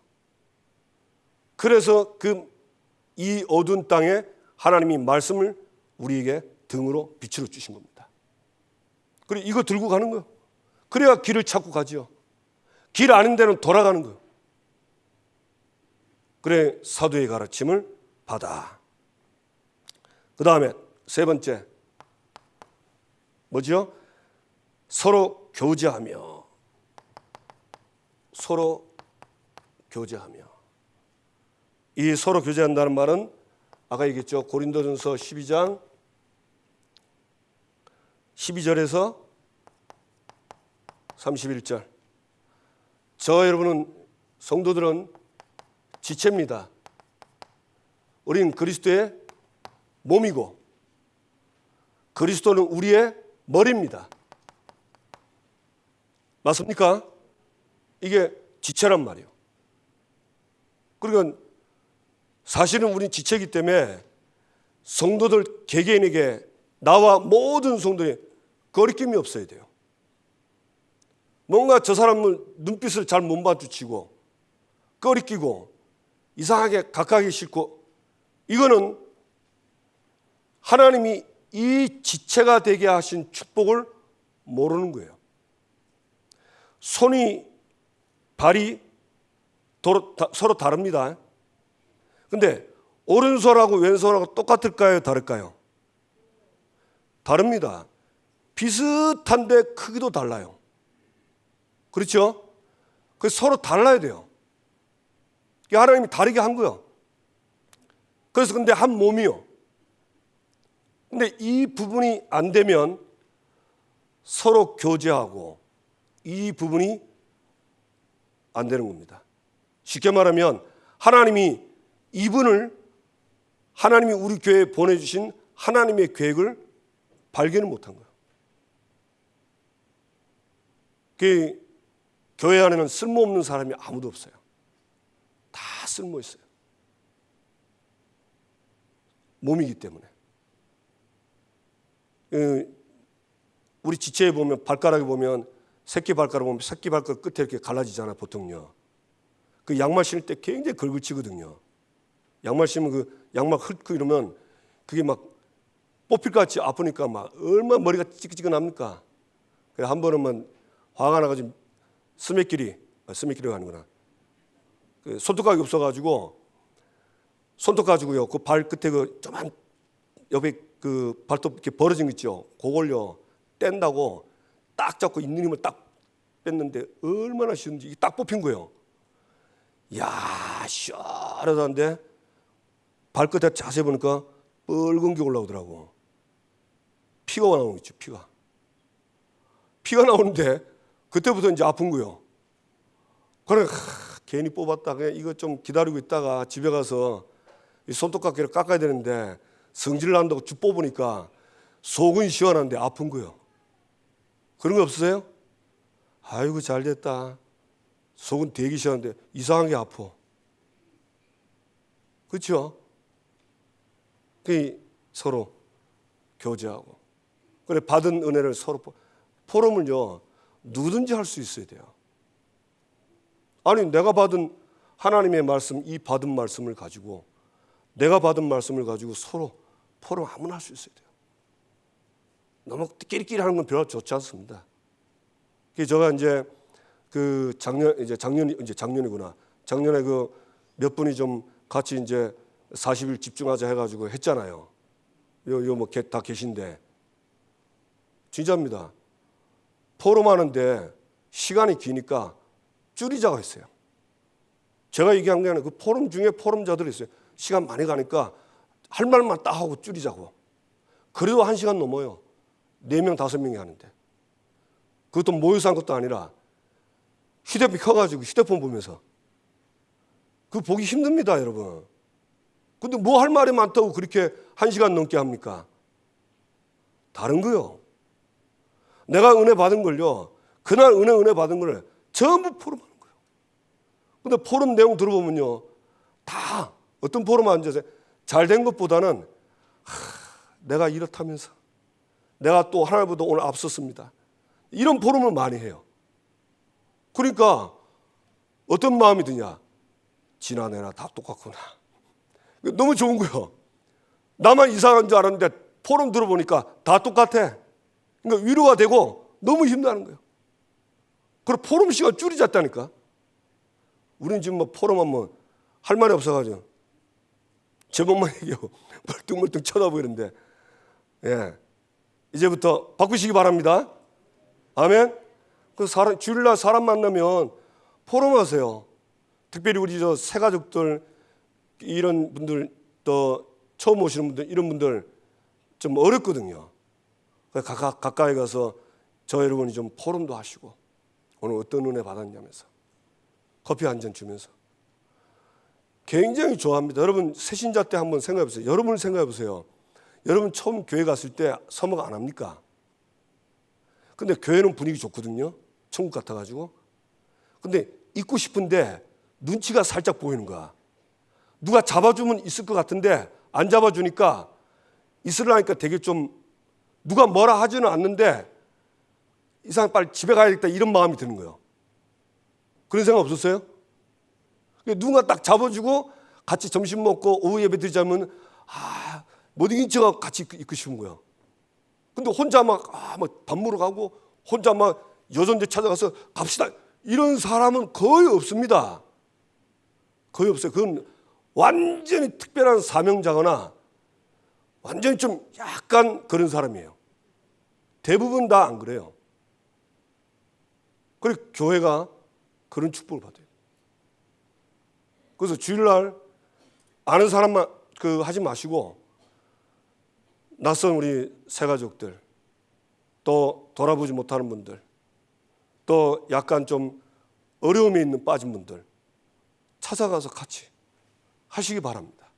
그래서 이 어두운 땅에 하나님이 말씀을 우리에게 등으로 빛으로 주신 겁니다. 그리고 이거 들고 가는 거예요. 그래야 길을 찾고 가지요. 길 아닌 데는 돌아가는 거예요. 그래 사도의 가르침을 받아. 그 다음에 세 번째 뭐죠? 서로 교제하며. 서로 교제하며. 이 서로 교제한다는 말은 아까 얘기했죠. 고린도전서 12장 12절에서 31절. 저 여러분은 성도들은 지체입니다. 우린 그리스도의 몸이고 그리스도는 우리의 머리입니다. 맞습니까? 이게 지체란 말이에요. 그러니까 사실은 우린 지체이기 때문에 성도들 개개인에게 나와 모든 성도의 거리낌이 없어야 돼요. 뭔가 저 사람을 눈빛을 잘 못 마주치고 꺼리끼고 이상하게 가까이 싫고, 이거는 하나님이 이 지체가 되게 하신 축복을 모르는 거예요. 손이 발이 서로 다릅니다. 근데 오른손하고 왼손하고 똑같을까요? 다를까요? 다릅니다. 비슷한데 크기도 달라요. 그렇죠? 그래서 서로 달라야 돼요. 하나님이 다르게 한 거예요. 그래서 근데 한 몸이요. 근데 이 부분이 안 되면 서로 교제하고 이 부분이 안 되는 겁니다. 쉽게 말하면 하나님이 이분을 하나님이 우리 교회에 보내주신 하나님의 계획을 발견을 못한 거예요. 그 교회 안에는 쓸모없는 사람이 아무도 없어요. 다 쓸모 있어요. 몸이기 때문에. 우리 지체에 보면 발가락에 보면 새끼 발가락 보면 새끼 발가락 끝에 이렇게 갈라지잖아요, 보통요. 그 양말 신을 때 굉장히 걸글치거든요. 양말 신으면 그 양말 훑고 이러면 그게 막 뽑힐 것 같이 아프니까 막 얼마나 머리가 찌끈찌끈합니까? 그래 한 번은 화가 나가지고 스매끼리가 아니구나. 그 손톱가락이 없어가지고 손톱 가지고요. 그 발 끝에 그 조만 옆에 그 발톱 이렇게 벌어진 거 있죠. 그걸요 뗀다고 딱 잡고 있는 힘을 딱 뺐는데 얼마나 쉬운지 이게 딱 뽑힌 거예요. 야, 시원하다는데 발끝에 자세히 보니까 붉은 게 올라오더라고. 피가 나오는 거 있죠. 피가 나오는데 그때부터 이제 아픈 거예요. 그래 괜히 뽑았다. 그냥 이거 좀 기다리고 있다가 집에 가서 이 손톱깎이를 깎아야 되는데 성질을 난다고 쭉 뽑으니까 속은 시원한데 아픈 거예요. 그런 거 없으세요? 아이고 잘 됐다. 속은 되게 시원한데 이상한 게 아파. 그렇죠? 서로 교제하고 그래 받은 은혜를 서로 포럼을요 누구든지 할 수 있어야 돼요. 아니 내가 받은 하나님의 말씀 이 받은 말씀을 가지고 내가 받은 말씀을 가지고 서로 포럼 아무나 할 수 있어야 돼요. 너무 끼리끼리 하는 건 별로 좋지 않습니다. 제가 이제 그 작년이구나. 작년에 그 몇 분이 좀 같이 이제 40일 집중하자 해가지고 했잖아요. 요 뭐 다 계신데 진짜입니다. 포럼하는데 시간이 기니까 줄이자고 했어요. 제가 얘기한 게 아니라 그 포럼 중에 포럼자들이 있어요. 시간 많이 가니까 할 말만 딱 하고 줄이자고. 그래도 1시간 넘어요. 4명, 5명이 하는데. 그것도 모여서 한 것도 아니라 휴대폰 켜가지고 휴대폰 보면서. 그거 보기 힘듭니다, 여러분. 근데 뭐 할 말이 많다고 그렇게 1시간 넘게 합니까? 다른 거요. 내가 은혜 받은 걸요. 그날 은혜 받은 걸 전부 포럼하는 거예요. 근데 포럼 내용 들어보면요. 다 어떤 포럼 앉아서 잘된 것보다는 내가 이렇다면서 내가 또 하나님보다 오늘 앞섰습니다. 이런 포럼을 많이 해요. 그러니까 어떤 마음이 드냐. 지난해나 다 똑같구나. 너무 좋은 거예요. 나만 이상한 줄 알았는데 포럼 들어보니까 다 똑같아. 그러니까 위로가 되고 너무 힘나는 거예요. 그리고 포럼 시간 줄이졌다니까. 우리는 지금 뭐 포럼하면 할 말이 없어가지고 제목만 얘기하고 멀뚱멀뚱 쳐다보이는데 예. 이제부터 바꾸시기 바랍니다. 아멘. 그 주일날 사람 만나면 포럼하세요. 특별히 우리 저 새가족들 이런 분들 또 처음 오시는 분들 이런 분들 좀 어렵거든요. 가까이 가서 저 여러분이 좀 포럼도 하시고 오늘 어떤 은혜 받았냐면서 커피 한 잔 주면서 굉장히 좋아합니다. 여러분 새신자 때 한번 생각해 보세요. 여러분을 생각해 보세요. 여러분 처음 교회 갔을 때 서먹 안 합니까? 근데 교회는 분위기 좋거든요. 천국 같아가지고. 근데 있고 싶은데 눈치가 살짝 보이는 거야. 누가 잡아주면 있을 것 같은데 안 잡아주니까 있으려니까 되게 좀 누가 뭐라 하지는 않는데 이상 빨리 집에 가야겠다 이런 마음이 드는 거예요. 그런 생각 없었어요? 누군가 딱 잡아주고 같이 점심 먹고 오후 예배 드리자면 못 이긴 척 같이 있고 싶은 거예요. 근데 혼자 막 밥 먹으러 가고 혼자 막 여전대 찾아가서 갑시다 이런 사람은 거의 없습니다. 거의 없어요. 그건 완전히 특별한 사명자거나 완전히 좀 약간 그런 사람이에요. 대부분 다 안 그래요. 그리고 교회가 그런 축복을 받아요. 그래서 주일날 아는 사람만 하지 마시고 낯선 우리 새가족들, 또 돌아보지 못하는 분들, 또 약간 좀 어려움이 있는 빠진 분들 찾아가서 같이 하시기 바랍니다.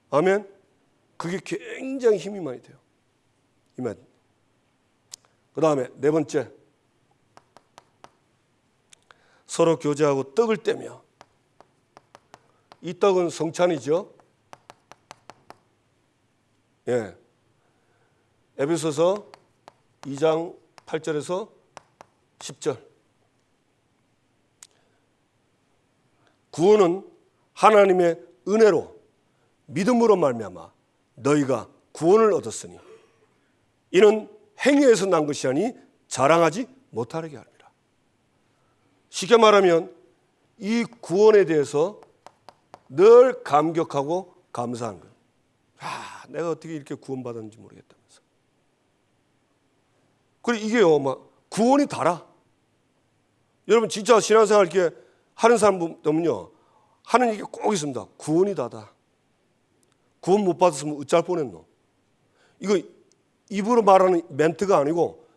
아멘. 그게 굉장히 힘이 많이 돼요. 그 다음에 네 번째, 서로 교제하고 떡을 떼며. 이 떡은 성찬이죠. 예. 에베소서 2장 8절에서 10절. 구원은 하나님의 은혜로 믿음으로 말미암아 너희가 구원을 얻었으니 이는 행위에서 난 것이 아니 자랑하지 못하게 합니다. 쉽게 말하면 이 구원에 대해서 늘 감격하고 감사한 거예요. 내가 어떻게 이렇게 구원받았는지 모르겠다면서. 그리고 이게요, 구원이 달아. 여러분 진짜 신앙생활 이렇게 하는 사람 보면요, 하는 얘기 꼭 있습니다. 구원이 다다. 구원 못 받았으면 어쩔 뻔했노. 이거 입으로 말하는 멘트가 아니고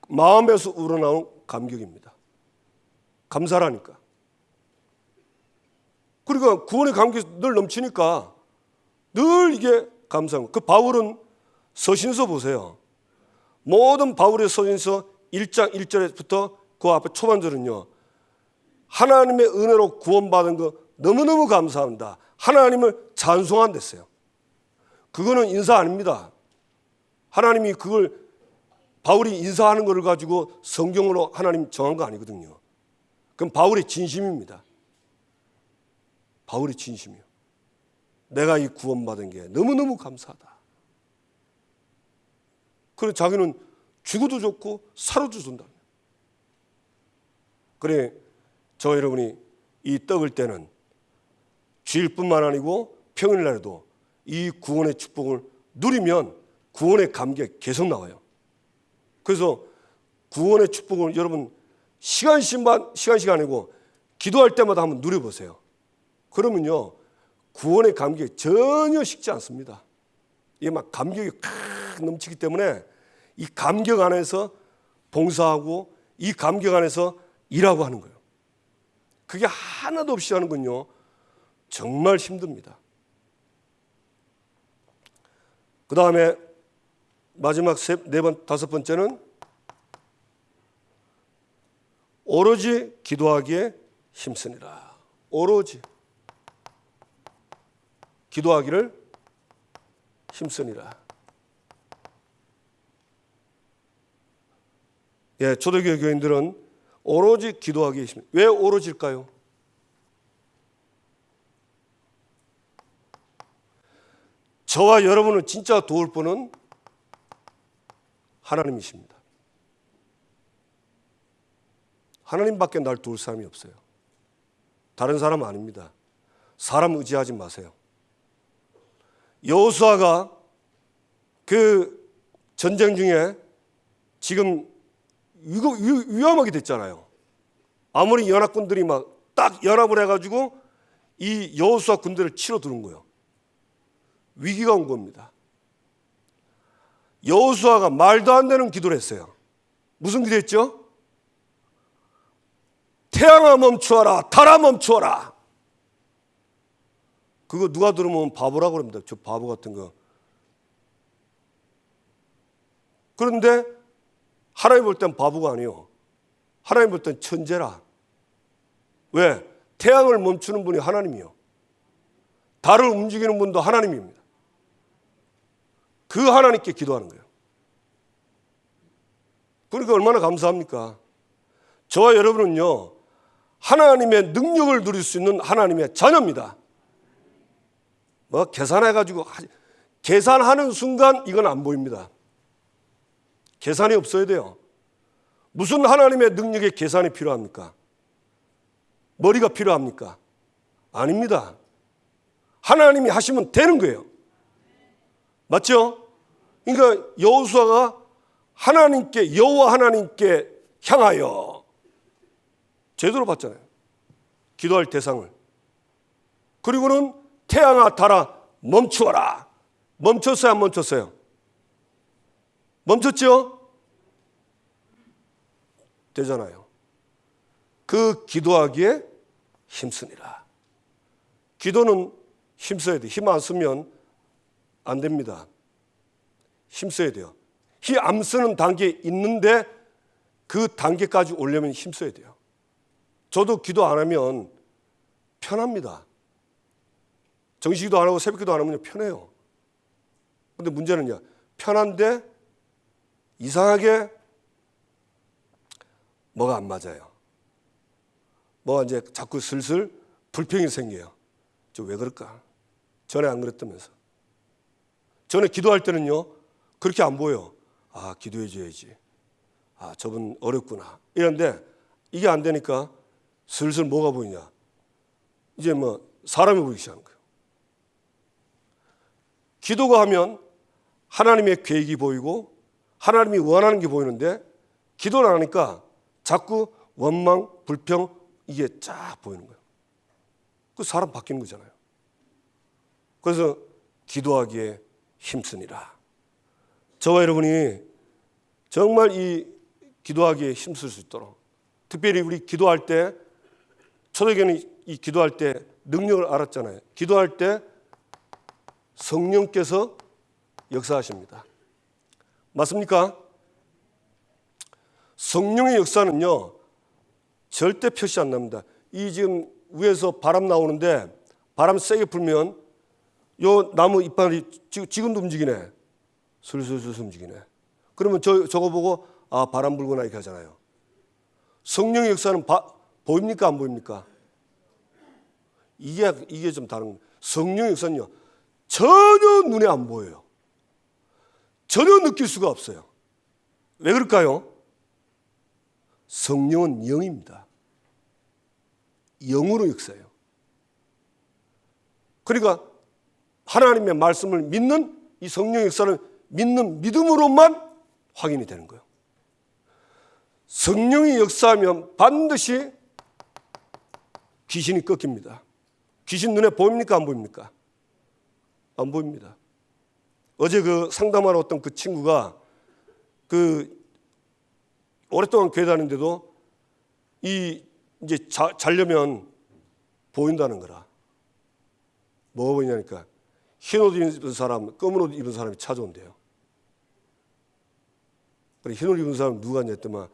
마음에서 우러나온 감격입니다. 감사라니까. 그러니까 구원의 감격이 늘 넘치니까 늘 이게 감사한 거예요. 바울은 서신서 보세요. 모든 바울의 서신서 1장 1절부터 그 앞에 초반절은요, 하나님의 은혜로 구원받은 거 너무너무 감사합니다. 하나님을 찬송한댔어요. 그거는 인사 아닙니다. 하나님이 그걸 바울이 인사하는 것을 가지고 성경으로 하나님 정한 거 아니거든요. 그럼 바울의 진심입니다. 바울의 진심이요. 내가 이 구원받은 게 너무너무 감사하다. 그래 자기는 죽어도 좋고 살아도 좋다. 그래 저 여러분이 이 떡을 때는 주일뿐만 아니고 평일날에도 이 구원의 축복을 누리면 구원의 감격이 계속 나와요. 그래서 구원의 축복을 여러분 시간씩 아니고 기도할 때마다 한번 누려보세요. 그러면요 구원의 감격이 전혀 식지 않습니다. 이게 막 감격이 칵 넘치기 때문에 이 감격 안에서 봉사하고 이 감격 안에서 일하고 하는 거예요. 그게 하나도 없이 하는 건요 정말 힘듭니다. 그 다음에 마지막 다섯 번째는 오로지 기도하기에 힘쓰니라. 오로지 기도하기를 힘쓰니라. 예, 초대교회 교인들은 오로지 기도하기에 힘. 왜 오로지일까요? 저와 여러분을 진짜 도울 분은 하나님이십니다. 하나님밖에 날 도울 사람이 없어요. 다른 사람 아닙니다. 사람 의지하지 마세요. 여호수아가 그 전쟁 중에 지금 이거 위험하게 됐잖아요. 아무리 연합군들이 막 딱 연합을 해가지고 이 여호수아 군대를 치러 들은 거예요. 위기가 온 겁니다. 여호수아가 말도 안 되는 기도를 했어요. 무슨 기도했죠? 태양아 멈추어라, 달아 멈추어라. 그거 누가 들으면 바보라고 합니다. 저 바보 같은 거. 그런데 하나님 볼 땐 바보가 아니에요. 하나님 볼 땐 천재라. 왜? 태양을 멈추는 분이 하나님이요. 달을 움직이는 분도 하나님입니다. 그 하나님께 기도하는 거예요. 그러니까 얼마나 감사합니까? 저와 여러분은요 하나님의 능력을 누릴 수 있는 하나님의 자녀입니다. 뭐 계산해가지고 계산하는 순간 이건 안 보입니다. 계산이 없어야 돼요. 무슨 하나님의 능력에 계산이 필요합니까? 머리가 필요합니까? 아닙니다. 하나님이 하시면 되는 거예요. 맞죠? 그러니까 여호수아가 하나님께, 여호와 하나님께 향하여 제대로 봤잖아요. 기도할 대상을. 그리고는 태양아 달아 멈추어라. 멈췄어요, 안 멈췄어요? 멈췄죠? 되잖아요. 그 기도하기에 힘쓰니라. 기도는 힘써야 돼. 힘 안 쓰면 안 됩니다. 힘써야 돼요. 힘 안 쓰는 단계에 있는데 그 단계까지 오려면 힘써야 돼요. 저도 기도 안 하면 편합니다. 정시기도 안 하고 새벽기도 안 하면 편해요. 근데 문제는요, 편한데 이상하게 뭐가 안 맞아요. 뭐가 이제 자꾸 슬슬 불평이 생겨요. 저 왜 그럴까? 전에 안 그랬다면서. 전에 기도할 때는요, 그렇게 안 보여. 아, 기도해 줘야지. 아, 저분 어렵구나. 이런데 이게 안 되니까 슬슬 뭐가 보이냐? 이제 뭐 사람이 보이기 시작하는 거예요. 기도가 하면 하나님의 계획이 보이고 하나님이 원하는 게 보이는데 기도를 안 하니까 자꾸 원망, 불평 이게 쫙 보이는 거예요. 그 사람 바뀌는 거잖아요. 그래서 기도하기에 힘쓰니라. 저와 여러분이 정말 이 기도하기에 힘쓸 수 있도록, 특별히 우리 기도할 때, 초대교회는 이 기도할 때 능력을 알았잖아요. 기도할 때 성령께서 역사하십니다. 맞습니까? 성령의 역사는요, 절대 표시 안 납니다. 이 지금 위에서 바람 나오는데 바람 세게 불면 요 나무 잎발이 지금도 움직이네. 슬슬슬 움직이네. 그러면 저거 보고 아, 바람 불구나 이렇게 하잖아요. 성령의 역사는 보입니까? 안 보입니까? 이게 좀 다른 거예요. 성령의 역사는요, 전혀 눈에 안 보여요. 전혀 느낄 수가 없어요. 왜 그럴까요? 성령은 영입니다. 영으로 역사해요. 그러니까 하나님의 말씀을 믿는 이 성령의 역사를 믿는 믿음으로만 확인이 되는 거예요. 성령이 역사하면 반드시 귀신이 꺾입니다. 귀신 눈에 보입니까? 안 보입니까? 안 보입니다. 어제 그 상담하러 왔던 그 친구가 오랫동안 교회 다니는데도 이제 자려면 보인다는 거라. 뭐가 보이냐니까 흰 옷 입은 사람, 검은 옷 입은 사람이 찾아온대요. 그래, 흰 옷 입은 사람 누가 했더만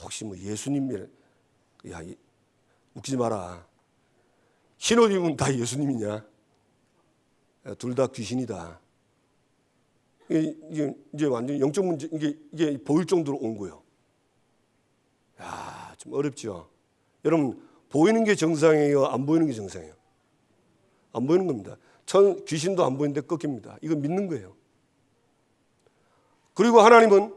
혹시 뭐 예수님이래. 야, 웃기지 마라. 흰 옷 입으면 다 예수님이냐? 둘 다 귀신이다. 이제 완전 영적 문제, 이게 보일 정도로 온 거예요. 야, 좀 어렵죠. 여러분, 보이는 게 정상이에요? 안 보이는 게 정상이에요? 안 보이는 겁니다. 귀신도 안 보이는데 꺾입니다. 이거 믿는 거예요. 그리고 하나님은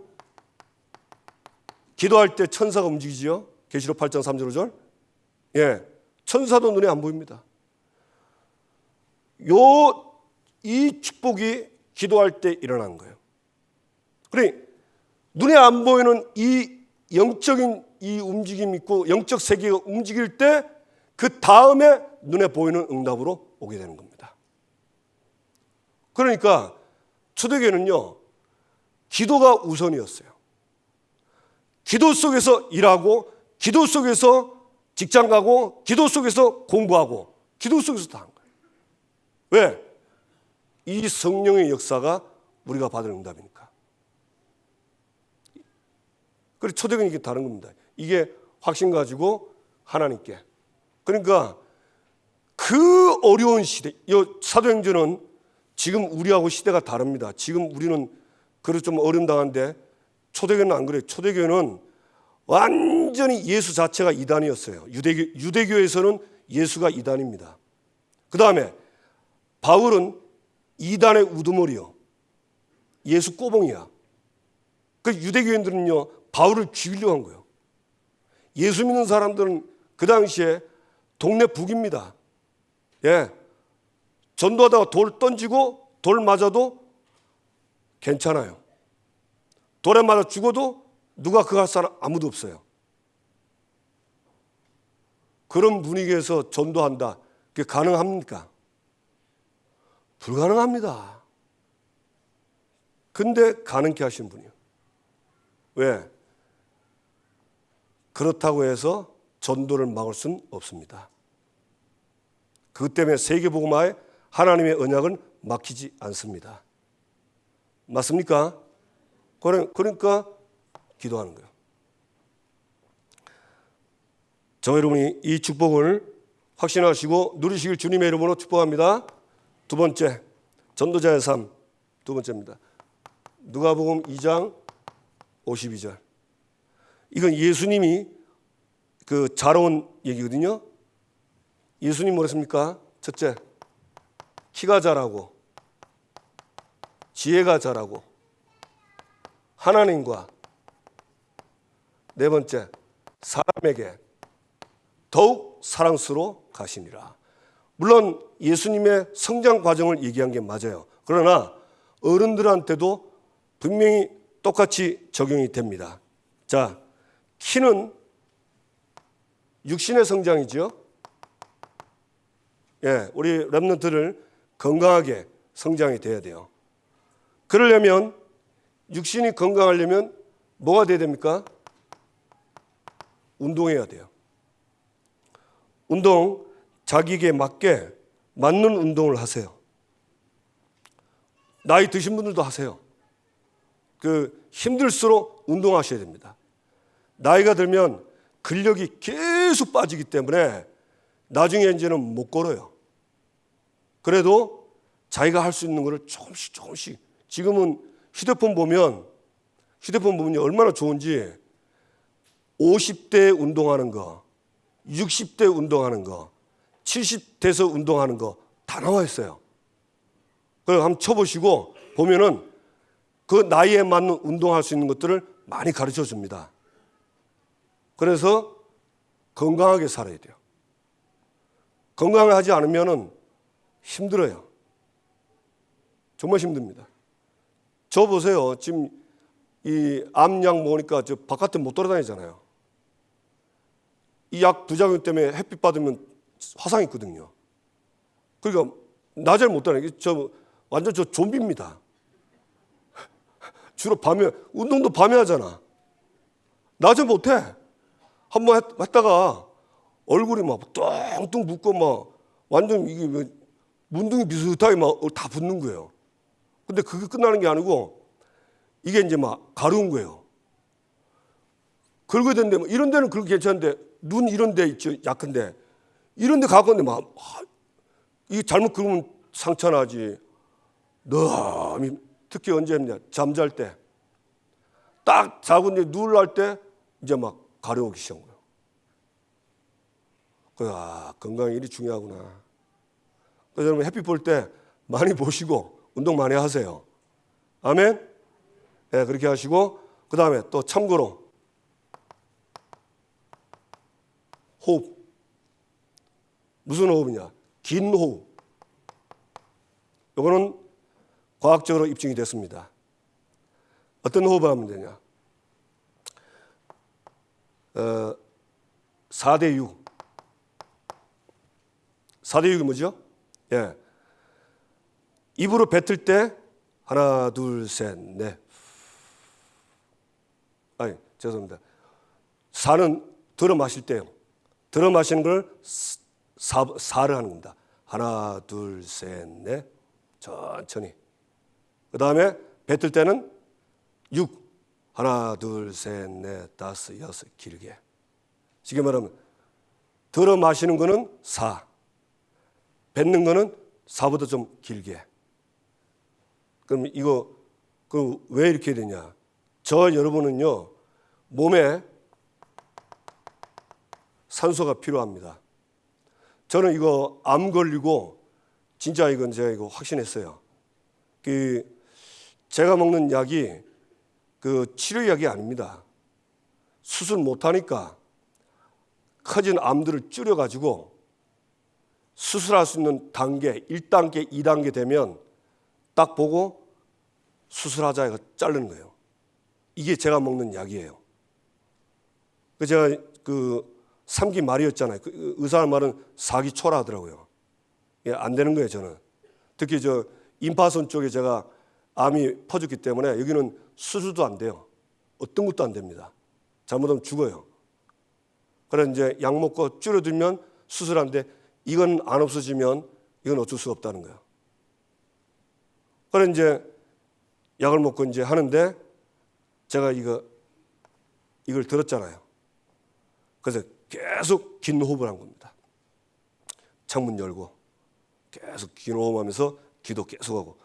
기도할 때 천사가 움직이지요. 계시록 8장 3절 5절. 예, 천사도 눈에 안 보입니다. 이 축복이 기도할 때 일어나는 거예요. 그러니 눈에 안 보이는 이 영적인 이 움직임이 있고 영적 세계가 움직일 때 그 다음에 눈에 보이는 응답으로 오게 되는 겁니다. 그러니까 초대교회는요, 기도가 우선이었어요. 기도 속에서 일하고, 기도 속에서 직장 가고, 기도 속에서 공부하고, 기도 속에서 다 한 거예요. 왜? 이 성령의 역사가 우리가 받을 응답이니까. 그래서 초대교회는 이게 다른 겁니다. 이게 확신 가지고 하나님께. 그러니까 그 어려운 시대, 이 사도행전은 지금 우리하고 시대가 다릅니다. 지금 우리는 그래서 좀 어려움 당한데 초대교회는 안 그래요. 초대교회는 완전히 예수 자체가 이단이었어요. 유대교에서는 예수가 이단입니다. 그 다음에 바울은 이단의 우두머리요. 예수 꼬봉이야. 그 유대교인들은요, 바울을 죽이려고 한 거예요. 예수 믿는 사람들은 그 당시에 동네 북입니다. 예. 전도하다가 돌 던지고 돌 맞아도 괜찮아요. 돌에 맞아 죽어도 누가 그거 할 사람 아무도 없어요. 그런 분위기에서 전도한다. 그게 가능합니까? 불가능합니다. 근데 가능케 하신 분이요. 왜? 그렇다고 해서 전도를 막을 수는 없습니다. 그것 때문에 세계복음화에 하나님의 언약은 막히지 않습니다. 맞습니까? 그러니까 기도하는 거예요. 저와 여러분이 이 축복을 확신하시고 누리시길 주님의 이름으로 축복합니다. 두 번째, 전도자의 삶. 두 번째입니다. 누가복음 2장 52절. 이건 예수님이 자라온 얘기거든요. 예수님 뭐랬습니까? 첫째, 키가 자라고, 지혜가 자라고, 하나님과, 네 번째, 사람에게 더욱 사랑스러워 가시니라. 물론 예수님의 성장 과정을 얘기한 게 맞아요. 그러나 어른들한테도 분명히 똑같이 적용이 됩니다. 자, 키는 육신의 성장이죠. 예, 우리 렘넌트를 건강하게 성장이 돼야 돼요. 그러려면 육신이 건강하려면 뭐가 돼야 됩니까? 운동해야 돼요. 운동, 자기에게 맞는 운동을 하세요. 나이 드신 분들도 하세요. 힘들수록 운동하셔야 됩니다. 나이가 들면 근력이 계속 빠지기 때문에 나중에 이제는 못 걸어요. 그래도 자기가 할 수 있는 거를 조금씩. 지금은 휴대폰 보면 얼마나 좋은지 50대 운동하는 거, 60대 운동하는 거, 70대에서 운동하는 거 다 나와 있어요. 그걸 한번 쳐보시고 보면은 그 나이에 맞는 운동할 수 있는 것들을 많이 가르쳐 줍니다. 그래서 건강하게 살아야 돼요. 건강하지 않으면은 힘들어요. 정말 힘듭니다. 저 보세요. 지금 이 암약 먹으니까 저 바깥에 못 돌아다니잖아요. 이 약 부작용 때문에 햇빛 받으면 화상 있거든요. 그러니까 낮에 못 돌아다니고 완전 좀비입니다. 주로 밤에 운동도 밤에 하잖아. 낮에 못 해. 한번 했다가 얼굴이 막 뚱뚱 붓고 막 완전 이게 문둥이 비슷하게 막 다 붓는 거예요. 근데 그게 끝나는 게 아니고 이게 이제 막 가려운 거예요. 긁어야 되는데 이런 데는 그렇게 괜찮은데 눈 이런 데 있죠. 약한데 이런 데 가까운데 막 이게 잘못 긁으면 상처 나지. 너무 특히 언제 했냐. 잠잘 때. 딱 자고 이제 누울라 할 때 이제 막 가려우기 시작한 거예요. 건강이 이리 중요하구나. 그래서 여러분 햇빛 볼 때 많이 보시고 운동 많이 하세요. 아멘? 네, 그렇게 하시고 그 다음에 또 참고로 호흡. 무슨 호흡이냐? 긴 호흡. 이거는 과학적으로 입증이 됐습니다. 어떤 호흡을 하면 되냐? 4대 6. 4대 6이 뭐죠? 예. 입으로 뱉을 때 하나, 둘, 셋, 넷. 아니, 죄송합니다. 4는 들어 마실 때요. 들어 마시는 걸 4를 하는 겁니다. 하나, 둘, 셋, 넷. 천천히. 그 다음에 뱉을 때는 6. 하나, 둘, 셋, 넷, 다섯, 여섯. 길게. 쉽게 말하면 들어 마시는 거는 4. 뱉는 거는 4보다 좀 길게. 그럼 그럼 왜 이렇게 되냐? 저 여러분은요, 몸에 산소가 필요합니다. 저는 이거 암 걸리고 진짜 이건 제가 이거 확신했어요. 제가 먹는 약이 치료약이 아닙니다. 수술 못하니까 커진 암들을 줄여가지고 수술할 수 있는 단계 1단계, 2단계 되면 딱 보고 수술하자 이거 자르는 거예요. 이게 제가 먹는 약이에요. 제가 3기 말이었잖아요. 의사 말은 4기 초라 하더라고요. 안 되는 거예요, 저는. 특히 저 임파선 쪽에 제가 암이 퍼졌기 때문에 여기는 수술도 안 돼요. 어떤 것도 안 됩니다. 잘못하면 죽어요. 그래서 이제 약 먹고 줄여들면 수술하는데 이건 안 없어지면 이건 어쩔 수가 없다는 거예요. 그래서 이제 약을 먹고 이제 하는데 제가 이걸 들었잖아요. 그래서 계속 긴 호흡을 한 겁니다. 창문 열고 계속 긴 호흡하면서 기도 계속하고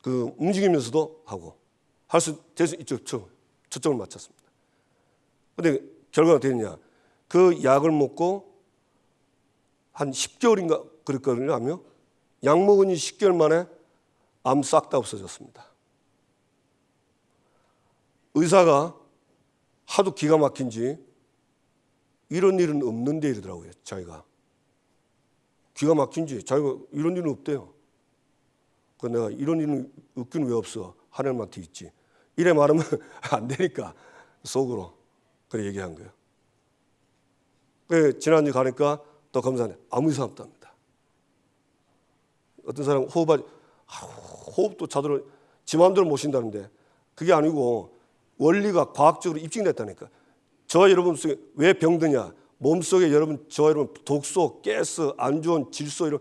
그 움직이면서도 하고 할 수 돼서 이쪽 초점을 맞췄습니다. 그런데 결과가 어땠냐? 그 약을 먹고 한 10개월인가 그랬거든요. 하며 약 먹은 지 10개월 만에 암 싹 다 없어졌습니다. 의사가 하도 기가 막힌지 이런 일은 없는데 이러더라고요. 자기가 기가 막힌지 자기가 이런 일은 없대요. 그래서 내가 이런 일은 없긴 왜 없어? 하나님한테 있지. 이래 말하면 안 되니까 속으로 그래 얘기한 거예요. 지난주 가니까 또 검사하네. 아무 이상 없답니다. 어떤 사람 호흡도 자도록 지 마음대로 못 쉰다는데 그게 아니고 원리가 과학적으로 입증됐다니까. 저와 여러분 속에 왜 병드냐? 몸속에 저와 여러분 독소, 가스, 안 좋은 질소 이런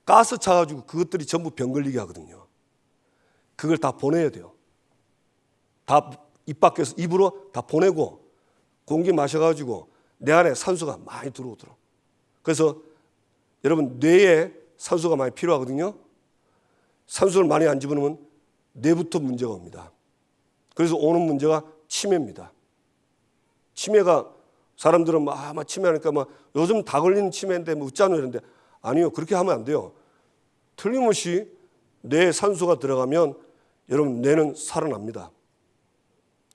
가스 차가지고 그것들이 전부 병 걸리게 하거든요. 그걸 다 보내야 돼요. 다 입 밖에서 입으로 다 보내고 공기 마셔가지고 내 안에 산소가 많이 들어오도록. 그래서 여러분 뇌에 산소가 많이 필요하거든요. 산소를 많이 안 집어넣으면 뇌부터 문제가 옵니다. 그래서 오는 문제가 치매입니다. 치매가 사람들은 막 치매하니까 막 요즘 다 걸리는 치매인데 뭐 웃자노 이러는데 아니요. 그렇게 하면 안 돼요. 틀림없이 뇌에 산소가 들어가면 여러분 뇌는 살아납니다.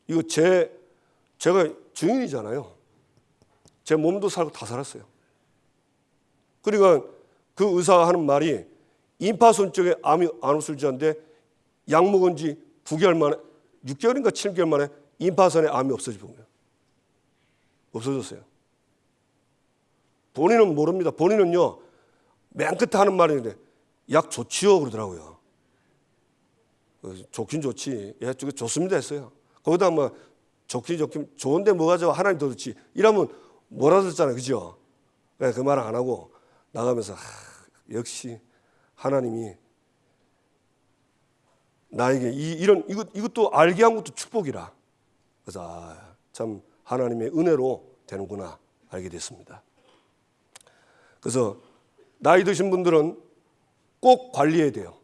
이거 제가 증인이잖아요. 제 몸도 살고 다 살았어요. 그러니까 그 의사가 하는 말이 임파선 쪽에 암이 안 없을 줄 알았는데 약 먹은 지 9개월 만에 6개월인가 7개월 만에 임파선에 암이 없어지고 없어졌어요. 본인은 모릅니다. 본인은요 맨 끝에 하는 말인데 약 좋지요 그러더라고요. 좋긴 좋지. 예, 좋습니다 했어요. 거기다 뭐 좋긴 좋은데 뭐가 좋아 하나님 더 좋지. 이러면 뭐라 듣잖아요. 그죠? 그 말을 안 하고 나가면서 역시 하나님이 나에게 이것도 알게 한 것도 축복이라. 그래서 참 하나님의 은혜로 되는구나 알게 됐습니다. 그래서 나이 드신 분들은 꼭 관리해야 돼요.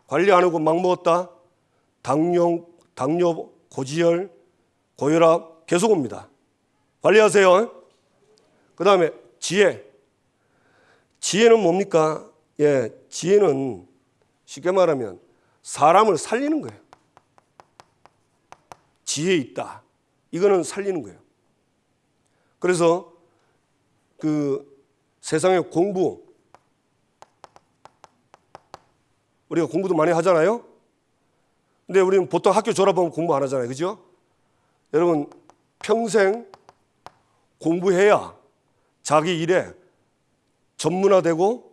관리 안 하고 막 먹었다. 당뇨, 고지혈, 고혈압 계속 옵니다. 관리하세요. 그 다음에 지혜. 지혜는 뭡니까? 예, 지혜는 쉽게 말하면 사람을 살리는 거예요. 지혜 있다. 이거는 살리는 거예요. 그래서 그 세상의 공부, 우리가 공부도 많이 하잖아요. 근데 우리는 보통 학교 졸업하면 공부 안 하잖아요. 그죠? 여러분 평생 공부해야 자기 일에 전문화되고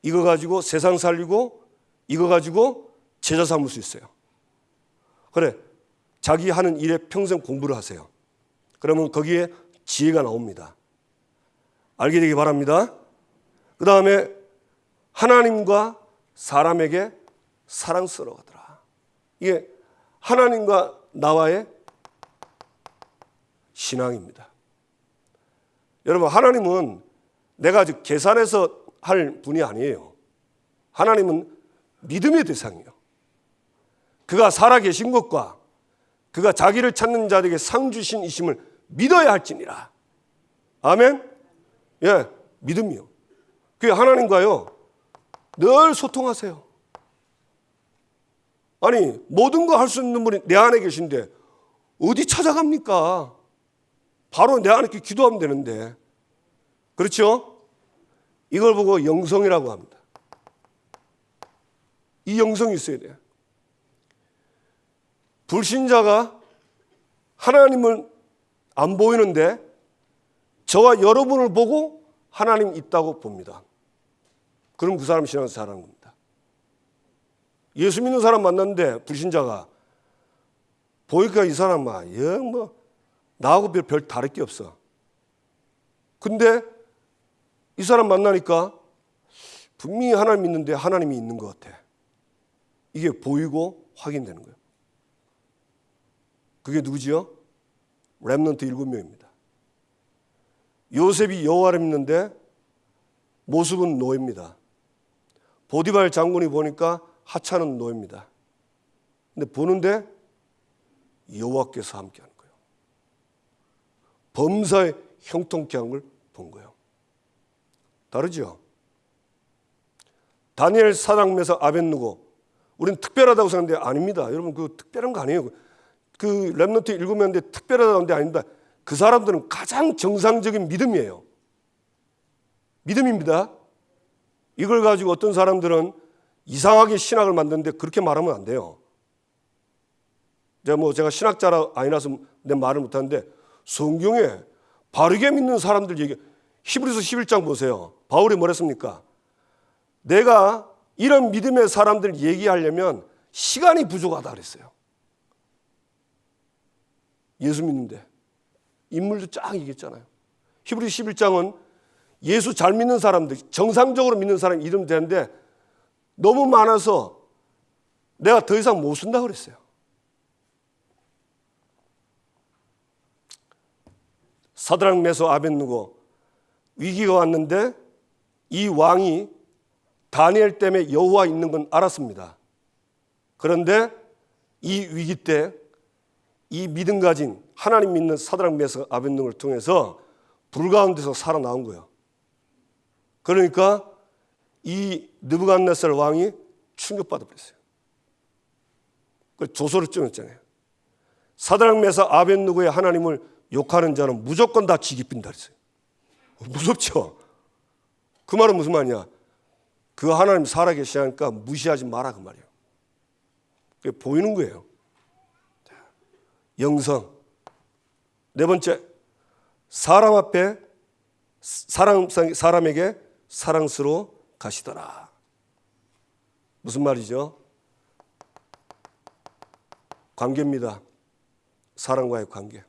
이거 가지고 세상 살리고 이거 가지고 제자 삼을 수 있어요. 그래, 자기 하는 일에 평생 공부를 하세요. 그러면 거기에 지혜가 나옵니다. 알게 되기 바랍니다. 그 다음에 하나님과 사람에게 사랑스러워하더라. 이게 하나님과 나와의 신앙입니다. 여러분 하나님은 내가 아직 계산해서 할 분이 아니에요. 하나님은 믿음의 대상이에요. 그가 살아계신 것과 그가 자기를 찾는 자들에게 상 주신 이심을 믿어야 할지니라. 아멘? 예, 믿음이요. 그 하나님과요 늘 소통하세요. 아니 모든 거 할 수 있는 분이 내 안에 계신데 어디 찾아갑니까? 바로 내 안에 기도하면 되는데. 그렇죠? 이걸 보고 영성이라고 합니다. 이 영성이 있어야 돼요. 불신자가 하나님을 안 보이는데 저와 여러분을 보고 하나님 있다고 봅니다. 그럼 그 사람 신앙에서 잘하는 겁니다. 예수 믿는 사람 만났는데 불신자가 보니까 이 사람아 영 뭐 나하고 별 다를 게 없어. 근데 이 사람 만나니까 분명히 하나님 믿는데 하나님이 있는 것 같아. 이게 보이고 확인되는 거예요. 그게 누구지요? 렘넌트 7명입니다. 요셉이 여호와를 믿는데 모습은 노예입니다. 보디발 장군이 보니까 하찮은 노예입니다. 근데 보는데 여호와께서 함께하는 거예요. 범사에 형통케 한 걸 본 거예요. 다르죠? 다니엘 사장 메삭 아벳느고 우리는 특별하다고 생각하는데 아닙니다. 여러분 그 특별한 거 아니에요. 그 렘넌트 7명인데 특별하다는데 아닙니다. 그 사람들은 가장 정상적인 믿음이에요. 믿음입니다. 이걸 가지고 어떤 사람들은 이상하게 신학을 만드는데 그렇게 말하면 안 돼요. 제가 신학자라 아니라서 내 말을 못하는데 성경에 바르게 믿는 사람들 얘기, 히브리서 11장 보세요. 바울이 뭐랬습니까? 내가 이런 믿음의 사람들 얘기하려면 시간이 부족하다 그랬어요. 예수 믿는데 인물도 쫙 얘기했잖아요. 히브리서 11장은 예수 잘 믿는 사람들, 정상적으로 믿는 사람 이름 되는데 너무 많아서 내가 더 이상 못 쓴다 그랬어요. 사드락 메삭 아벳느고 위기가 왔는데 이 왕이 다니엘 때문에 여호와 있는 건 알았습니다. 그런데 이 위기 때 이 믿음 가진 하나님 믿는 사드락 메삭 아벳느고를 통해서 불 가운데서 살아나온 거예요. 그러니까 이 느부갓네살 왕이 충격받아 버렸어요. 그 조서를 찍었잖아요. 사드락 메삭 아벳느고의 하나님을 욕하는 자는 무조건 다 지기 빈다 그랬어요. 무섭죠? 그 말은 무슨 말이냐? 그 하나님 살아계시니까 무시하지 마라 그 말이에요. 그게 보이는 거예요. 영성. 네 번째, 사람 앞에 사람에게 사랑스러워 가시더라. 무슨 말이죠? 관계입니다. 사람과의 관계.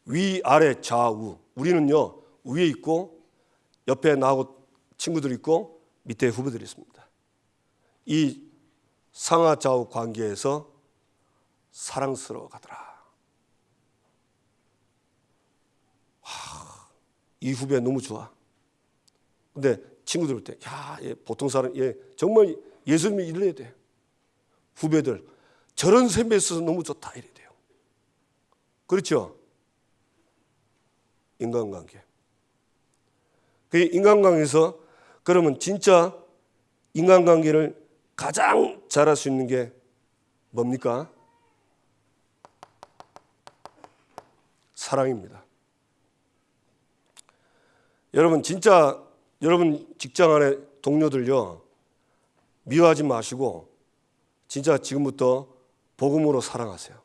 위, 아래, 좌우. 우리는요 위에 있고 옆에 나하고 친구들이 있고 밑에 후배들이 있습니다. 이 상하 좌우 관계에서 사랑스러워 가더라. 이 후배 너무 좋아. 근데 친구들 볼 때, 야, 얘 보통 사람, 얘 정말 예수님이 이래야 돼. 후배들, 저런 셈에 있어서 너무 좋다 이래야 돼요. 그렇죠? 인간관계. 그 인간관계에서 그러면 진짜 인간관계를 가장 잘할 수 있는 게 뭡니까? 사랑입니다. 여러분 진짜 여러분 직장 안에 동료들요 미워하지 마시고 진짜 지금부터 복음으로 사랑하세요.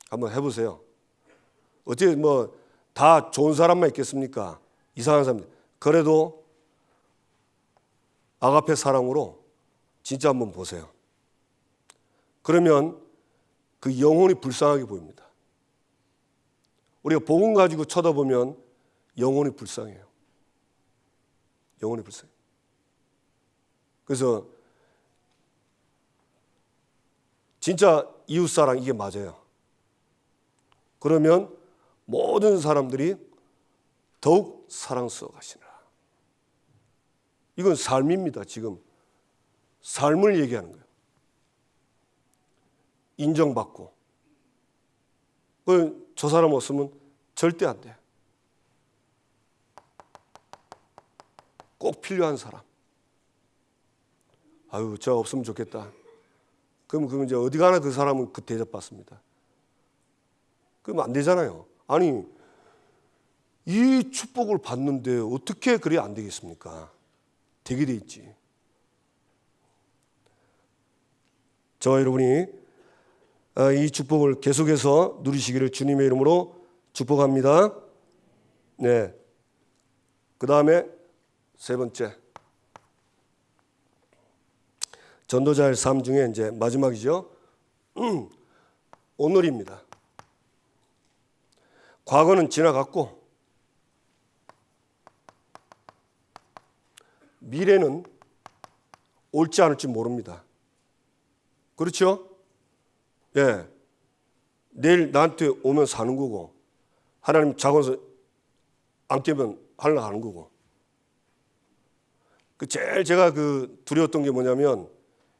한번 해보세요. 어떻게 뭐 다 좋은 사람만 있겠습니까? 이상한 사람. 그래도 아가페 사랑으로 진짜 한번 보세요. 그러면 그 영혼이 불쌍하게 보입니다. 우리가 복음 가지고 쳐다보면 영혼이 불쌍해요. 영혼이 불쌍해요. 그래서 진짜 이웃사랑 이게 맞아요. 그러면 모든 사람들이 더욱 사랑스러워 가시느라. 이건 삶입니다. 지금 삶을 얘기하는 거예요. 인정받고. 저 사람 없으면 절대 안 돼. 꼭 필요한 사람. 아유, 저 없으면 좋겠다. 그럼 이제 어디 가나 그 사람은 그 대접받습니다. 그러면 안 되잖아요. 아니, 이 축복을 받는데 어떻게 그래 안 되겠습니까? 되게 돼 있지. 저와 여러분이 이 축복을 계속해서 누리시기를 주님의 이름으로 축복합니다. 네. 그 다음에 세 번째. 전도자의 삶 중에 이제 마지막이죠. 오늘입니다. 과거는 지나갔고 미래는 올지 않을지 모릅니다. 그렇죠? 예. 내일 나한테 오면 사는 거고, 하나님 작아서 안 깨면 하늘로 가는 거고. 그 제일 제가 그 두려웠던 게 뭐냐면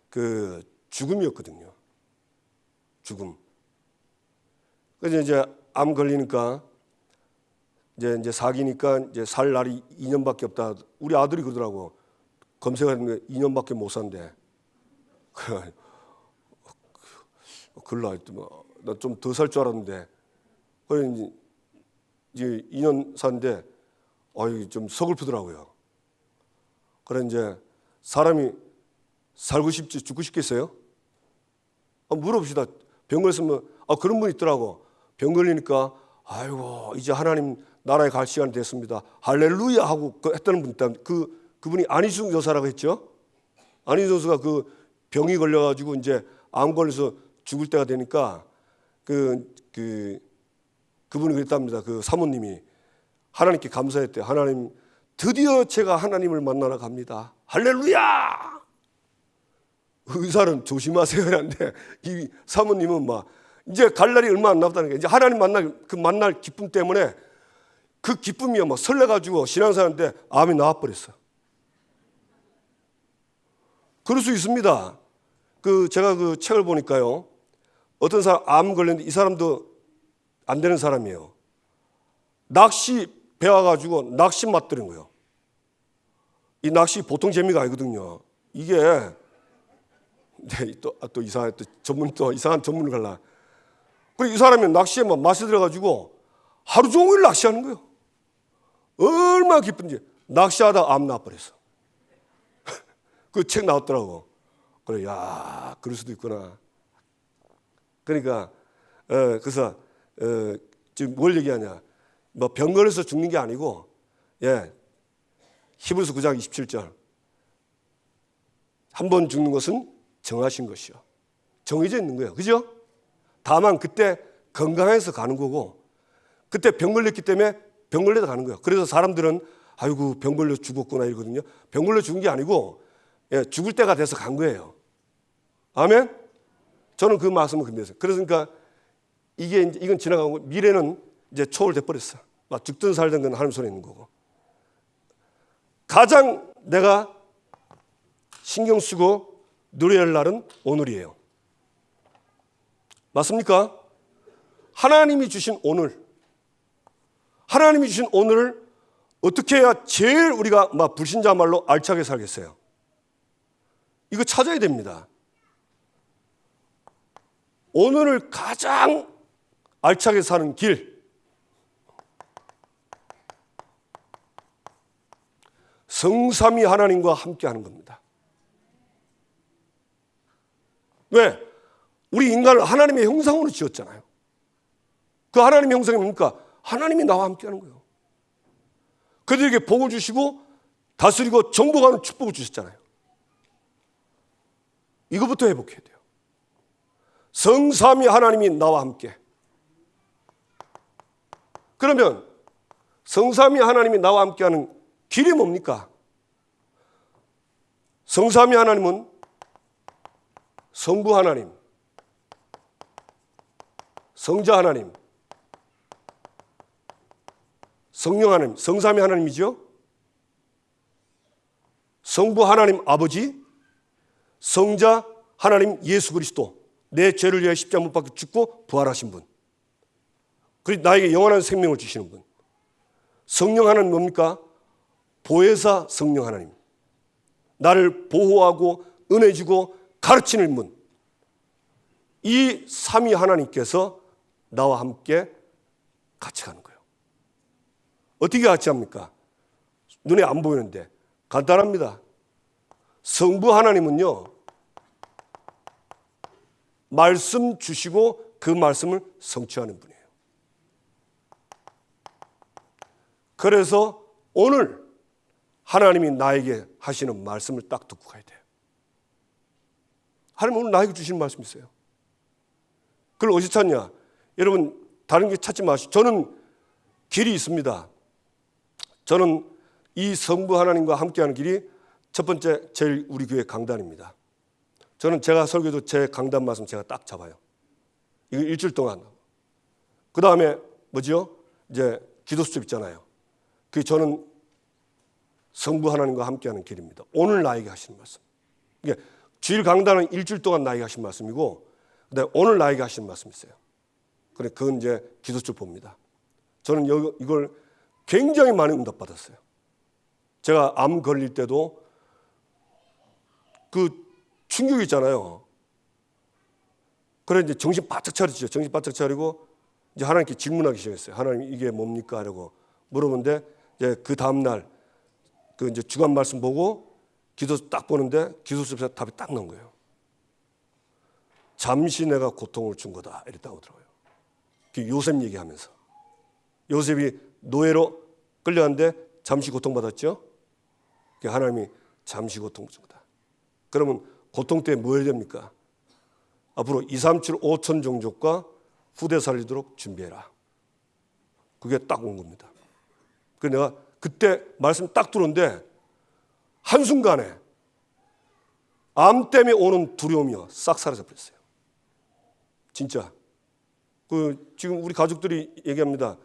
그 죽음이었거든요. 죽음. 그래서 이제 암 걸리니까 이제 사귀니까 이제 살 날이 2년밖에 없다. 우리 아들이 그러더라고. 검색하는데 2년밖에 못 산대. 글라 했더니 나 좀 더 살 줄 알았는데. 그래 이제 2년 산데 좀 서글프더라고요. 그래 이제 사람이 살고 싶지 죽고 싶겠어요? 물어봅시다. 병 걸렸으면 그런 분 있더라고. 병 걸리니까 아이고 이제 하나님 나라에 갈 시간이 됐습니다. 할렐루야 하고 했다는 분 있다. 그분이 안희숙 여사라고 했죠. 안희숙 여사가 그 병이 걸려가지고 이제 암 걸려서 죽을 때가 되니까 그분이 그랬답니다. 그 사모님이 하나님께 감사했대요. 하나님 드디어 제가 하나님을 만나러 갑니다. 할렐루야! 의사는 조심하세요 하는데 이 사모님은 막 이제 갈 날이 얼마 안 남았다는 게 이제 하나님 만날 기쁨 때문에 그 기쁨이 막 설레가지고 신앙생활인데 암이 나와버렸어. 그럴 수 있습니다. 제가 그 책을 보니까요. 어떤 사람 암 걸렸는데 이 사람도 안 되는 사람이에요. 낚시 배워가지고 낚시 맛들인 거예요. 이 낚시 보통 재미가 아니거든요. 이게 또 이상한 이상한 전문을 갈라. 그리고 이 사람이 낚시에 막 맛이 들어가지고 하루 종일 낚시하는 거예요. 얼마나 기쁜지. 낚시하다 암 나와버렸어. 그 책 나왔더라고. 그래, 야, 그럴 수도 있구나. 그러니까 그래서 지금 뭘 얘기하냐? 뭐 병 걸려서 죽는 게 아니고, 히브리서 9장 27절. 한 번 죽는 것은 정하신 것이요. 정해져 있는 거예요. 그죠? 다만 그때 건강해서 가는 거고, 그때 병 걸렸기 때문에 병 걸려서 가는 거예요. 그래서 사람들은 아이고 병 걸려 죽었구나 이러거든요. 병 걸려 죽은 게 아니고 죽을 때가 돼서 간 거예요. 아멘? 저는 그 말씀을 금했어요. 그러니까 이건 지나가고 미래는 이제 초월돼 버렸어. 막 죽든 살든 건 하나님 손에 있는 거고. 가장 내가 신경 쓰고 누려야 할 날은 오늘이에요. 맞습니까? 하나님이 주신 오늘. 하나님이 주신 오늘을 어떻게 해야 제일 우리가 막 불신자 말로 알차게 살겠어요? 이거 찾아야 됩니다. 오늘을 가장 알차게 사는 길. 성삼위 하나님과 함께 하는 겁니다. 왜? 우리 인간을 하나님의 형상으로 지었잖아요. 그 하나님의 형상이 뭡니까? 하나님이 나와 함께 하는 거예요. 그들에게 복을 주시고 다스리고 정복하는 축복을 주셨잖아요. 이거부터 회복해야 돼요. 성삼위 하나님이 나와 함께. 그러면 성삼위 하나님이 나와 함께하는 길이 뭡니까? 성삼위 하나님은 성부 하나님, 성자 하나님, 성령 하나님, 성삼위 하나님이죠. 성부 하나님 아버지, 성자 하나님 예수 그리스도, 내 죄를 위해 십자가 못 박혀 죽고 부활하신 분, 그리고 나에게 영원한 생명을 주시는 분. 성령 하나님 뭡니까? 보혜사 성령 하나님, 나를 보호하고 은혜 주고 가르치는 분. 이 삼위 하나님께서 나와 함께 같이 가는 거예요. 어떻게 같이 합니까? 눈에 안 보이는데 간단합니다. 성부 하나님은요, 말씀 주시고 그 말씀을 성취하는 분이에요. 그래서 오늘 하나님이 나에게 하시는 말씀을 딱 듣고 가야 돼요. 하나님 오늘 나에게 주시는 말씀이 있어요. 그걸 어디서 찾냐? 여러분 다른 게 찾지 마시고 저는 길이 있습니다. 저는 이 성부 하나님과 함께하는 길이 첫 번째 제일 우리 교회 강단입니다. 저는 제가 설교도 제 강단 말씀 제가 딱 잡아요. 이거 일주일 동안. 그 다음에 뭐죠? 이제 기도 수첩 있잖아요. 그 저는 성부 하나님과 함께하는 길입니다. 오늘 나에게 하시는 말씀. 이게 주일 강단은 일주일 동안 나에게 하신 말씀이고, 그다음에 오늘 나에게 하시는 말씀이 있어요. 그래 그건 이제 기도 수첩 봅니다. 저는 이걸 굉장히 많이 응답받았어요. 제가 암 걸릴 때도 그 충격이 있잖아요. 그래 이제 정신 바짝 차리죠. 정신 바짝 차리고 이제 하나님께 질문하기 시작했어요. 하나님 이게 뭡니까? 하려고 물어보는데 이제 그 다음 날 그 이제 주간 말씀 보고 기도 딱 보는데 기도 수첩에 답이 딱 나온 거예요. 잠시 내가 고통을 준 거다 이랬다고 하더라고요. 요셉 얘기하면서 요셉이 노예로 끌려갔는데 잠시 고통받았죠. 하나님이 잠시 고통을 준 거다. 그러면 고통 때문에 뭐 해야 됩니까? 앞으로 237 5천 종족과 후대 살리도록 준비해라. 그게 딱 온 겁니다. 그래서 내가 그때 말씀 딱 들었는데 한순간에 암 때문에 오는 두려움이요 싹 사라져 버렸어요. 진짜. 지금 우리 가족들이 얘기합니다.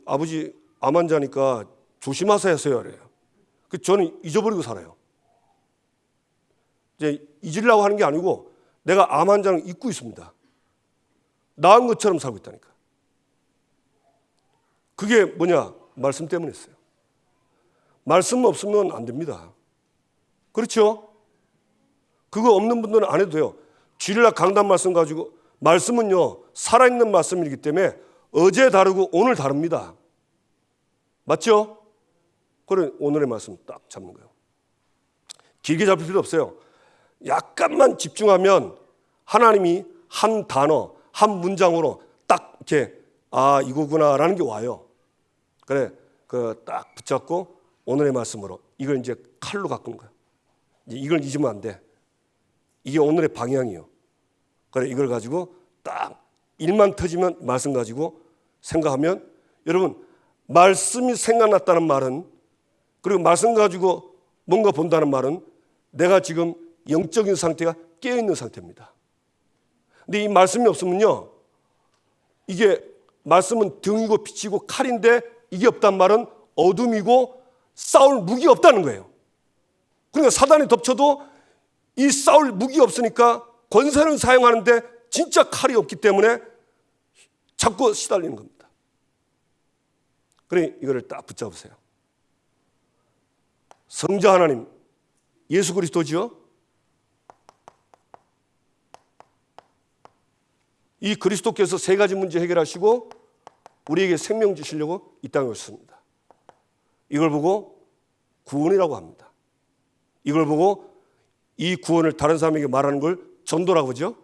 아버지 암 환자니까 조심하세요 그래요. 저는 잊어버리고 살아요. 이제 잊으려고 하는 게 아니고 내가 암 환자는 잊고 있습니다. 나은 것처럼 살고 있다니까. 그게 뭐냐? 말씀 때문에 했어요. 말씀 없으면 안 됩니다. 그렇죠? 그거 없는 분들은 안 해도 돼요. 주일날 강단 말씀 가지고 말씀은요 살아있는 말씀이기 때문에 어제 다르고 오늘 다릅니다. 맞죠? 그래 오늘의 말씀 딱 잡는 거예요. 길게 잡을 필요 없어요. 약간만 집중하면 하나님이 한 단어, 한 문장으로 딱 이렇게 이거구나라는 게 와요. 그래 딱 붙잡고 오늘의 말씀으로 이걸 이제 칼로 가꾸는 거예요. 이걸 잊으면 안 돼. 이게 오늘의 방향이요. 그래 이걸 가지고 딱 일만 터지면 말씀 가지고 생각하면 여러분 말씀이 생각났다는 말은 그리고 말씀 가지고 뭔가 본다는 말은 내가 지금 영적인 상태가 깨어있는 상태입니다. 근데 이 말씀이 없으면요 이게 말씀은 등이고 빛이고 칼인데 이게 없단 말은 어둠이고 싸울 무기가 없다는 거예요. 그러니까 사단이 덮쳐도 이 싸울 무기가 없으니까 권세를 사용하는데 진짜 칼이 없기 때문에 자꾸 시달리는 겁니다. 그래 이거를 딱 붙잡으세요. 성자 하나님 예수 그리스도지요. 이 그리스도께서 세 가지 문제 해결하시고 우리에게 생명 주시려고 이 땅에 오셨습니다. 이걸 보고 구원이라고 합니다. 이걸 보고 이 구원을 다른 사람에게 말하는 걸 전도라고 하죠.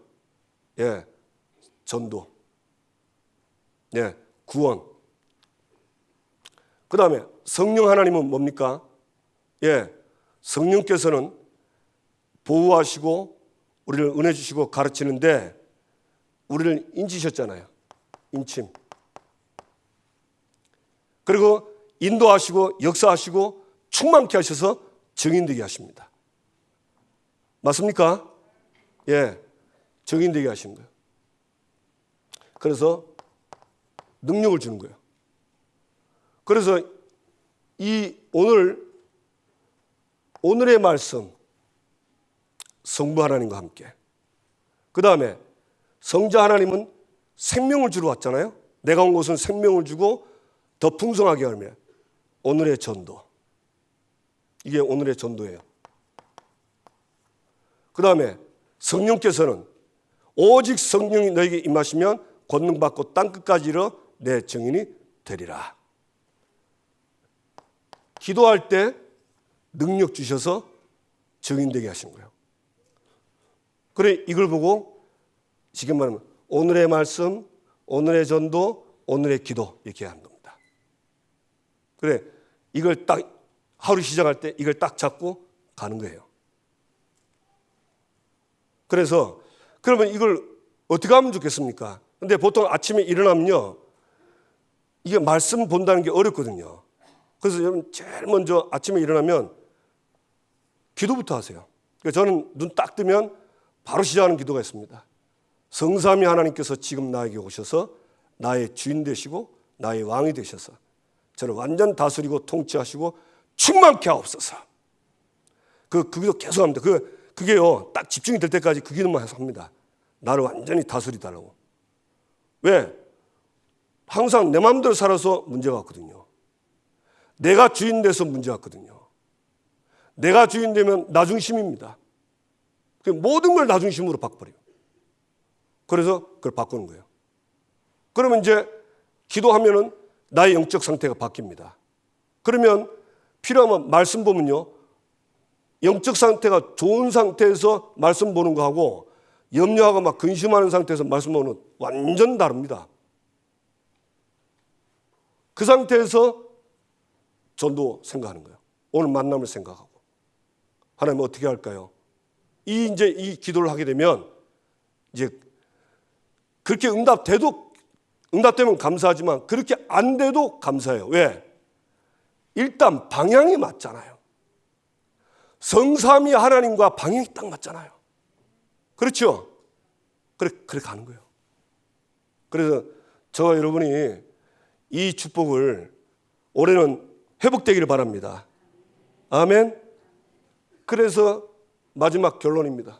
예, 전도. 예, 구원. 그 다음에 성령 하나님은 뭡니까? 예, 성령께서는 보호하시고 우리를 은혜 주시고 가르치는데 우리를 인치셨잖아요. 인침. 그리고 인도하시고 역사하시고 충만케 하셔서 증인되게 하십니다. 맞습니까? 예, 증인되게 하시는 거예요. 그래서 능력을 주는 거예요. 그래서 이 오늘의 말씀 성부 하나님과 함께 그 다음에 성자 하나님은 생명을 주러 왔잖아요. 내가 온 곳은 생명을 주고 더 풍성하게 하며 오늘의 전도. 이게 오늘의 전도예요. 그 다음에 성령께서는 오직 성령이 너에게 임하시면 권능 받고 땅끝까지 이르러 내 증인이 되리라. 기도할 때 능력 주셔서 증인되게 하신 거예요. 그래 이걸 보고 지금 말하면 오늘의 말씀, 오늘의 전도, 오늘의 기도 이렇게 하는 겁니다. 그래 이걸 딱 하루 시작할 때 이걸 딱 잡고 가는 거예요. 그래서 그러면 이걸 어떻게 하면 좋겠습니까? 근데 보통 아침에 일어나면요, 이게 말씀 본다는 게 어렵거든요. 그래서 여러분 제일 먼저 아침에 일어나면 기도부터 하세요. 그러니까 저는 눈 딱 뜨면 바로 시작하는 기도가 있습니다. 성삼위 하나님께서 지금 나에게 오셔서 나의 주인 되시고 나의 왕이 되셔서 저를 완전 다스리고 통치하시고 충만케 하옵소서. 그 기도 계속 합니다. 그게요, 딱 집중이 될 때까지 그 기도만 해서 합니다. 나를 완전히 다스리달라고. 왜? 항상 내 마음대로 살아서 문제가 왔거든요. 내가 주인 돼서 문제가 왔거든요. 내가 주인 되면 나 중심입니다. 모든 걸 나 중심으로 바꿔버려요. 그래서 그걸 바꾸는 거예요. 그러면 이제 기도하면은 나의 영적 상태가 바뀝니다. 그러면 필요하면 말씀 보면요, 영적 상태가 좋은 상태에서 말씀 보는 거하고 염려하고 막 근심하는 상태에서 말씀 보는 건 완전 다릅니다. 그 상태에서 전도 생각하는 거예요. 오늘 만남을 생각하고. 하나님 어떻게 할까요? 이제 이 기도를 하게 되면 이제 그렇게 응답되면 감사하지만 그렇게 안 돼도 감사해요. 왜? 일단 방향이 맞잖아요. 성삼위 하나님과 방향이 딱 맞잖아요. 그렇죠? 그래 가는 거예요. 그래서 저와 여러분이 이 축복을 올해는 회복되기를 바랍니다. 아멘. 그래서 마지막 결론입니다.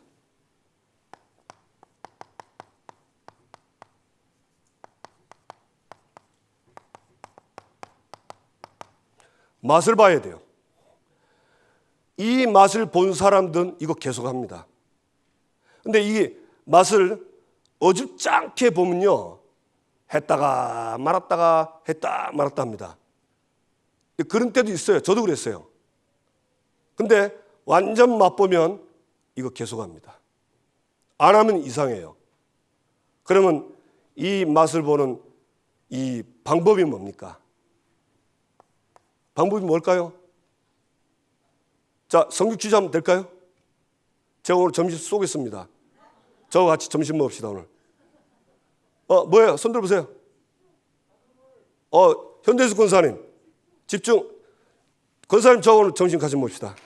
맛을 봐야 돼요. 이 맛을 본 사람들은 이거 계속합니다. 근데 이 맛을 어줍지 않게 보면요, 했다가 말았다가 했다 말았다 합니다. 그런 때도 있어요. 저도 그랬어요. 근데 완전 맛보면 이거 계속합니다. 안 하면 이상해요. 그러면 이 맛을 보는 이 방법이 뭡니까? 방법이 뭘까요? 자, 성경 취재하면 될까요? 제가 오늘 점심 쏘겠습니다. 저와 같이 점심 먹읍시다, 오늘. 뭐예요? 손 들어보세요. 현대수 권사님, 집중. 권사님, 저 오늘 점심 같이 먹읍시다.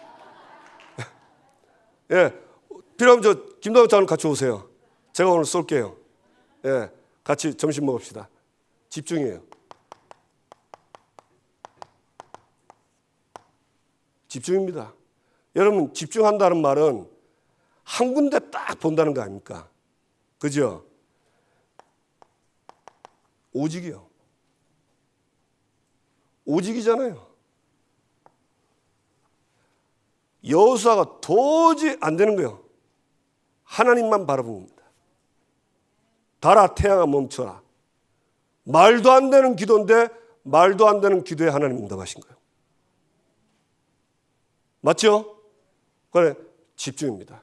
예, 필요하면 저 김동현 장로님 같이 오세요. 제가 오늘 쏠게요. 예, 같이 점심 먹읍시다. 집중이에요. 집중입니다. 여러분, 집중한다는 말은 한 군데 딱 본다는 거 아닙니까? 그죠? 오직이요. 오직이잖아요. 여호수아가 도저히 안 되는 거예요. 하나님만 바라봅니다. 달아 태양아 멈춰라. 말도 안 되는 기도인데 말도 안 되는 기도에 하나님 응답하신 거예요. 맞죠? 그래, 집중입니다.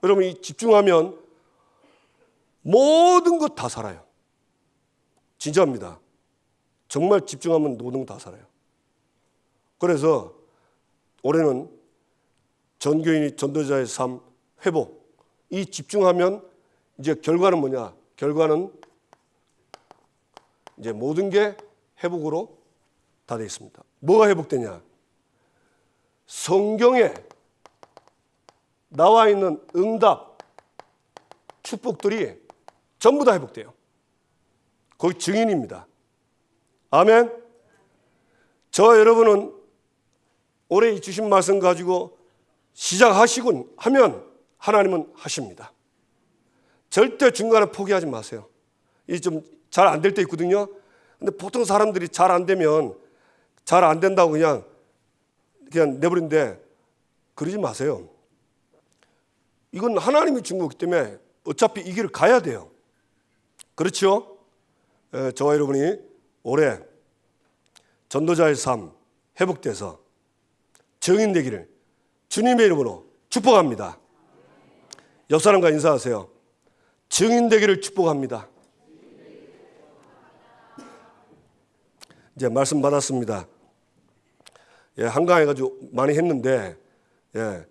여러분, 이 집중하면 모든 것 다 살아요. 진짜입니다. 정말 집중하면 모든 것 다 살아요. 그래서 올해는 전교인이 전도자의 삶 회복. 이 집중하면 이제 결과는 뭐냐? 결과는 이제 모든 게 회복으로 다 되어 있습니다. 뭐가 회복되냐? 성경에 나와 있는 응답, 축복들이 전부 다 회복돼요. 거기 증인입니다. 아멘. 저와 여러분은 올해 주신 말씀 가지고 시작하시군 하면 하나님은 하십니다. 절대 중간에 포기하지 마세요. 이 좀 잘 안 될 때 있거든요. 근데 보통 사람들이 잘 안 되면 잘 안 된다고 그냥 내버린데 그러지 마세요. 이건 하나님이 준 거기 때문에 어차피 이 길을 가야 돼요. 그렇죠? 저와 여러분이 올해 전도자의 삶 회복돼서 증인되기를 주님의 이름으로 축복합니다. 옆 사람과 인사하세요. 증인되기를 축복합니다. 이제 말씀 받았습니다. 예, 한강해가지고 많이 했는데, 예,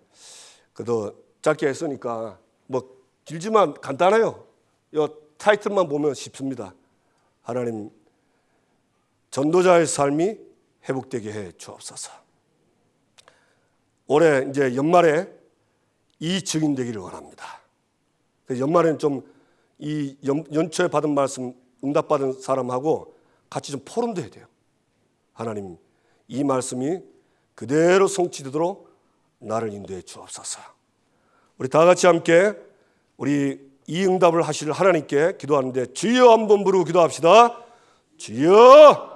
그래도 짧게 했으니까 뭐 길지만 간단해요. 이 타이틀만 보면 쉽습니다. 하나님, 전도자의 삶이 회복되게 해 주옵소서. 올해 이제 연말에 이 증인 되기를 원합니다. 연말에는 좀 이 연초에 받은 말씀 응답받은 사람하고 같이 좀 포럼도 해야 돼요. 하나님, 이 말씀이 그대로 성취되도록 나를 인도해 주옵소서. 우리 다 같이 함께 우리 이 응답을 하실 하나님께 기도하는데 주여 한번 부르고 기도합시다. 주여.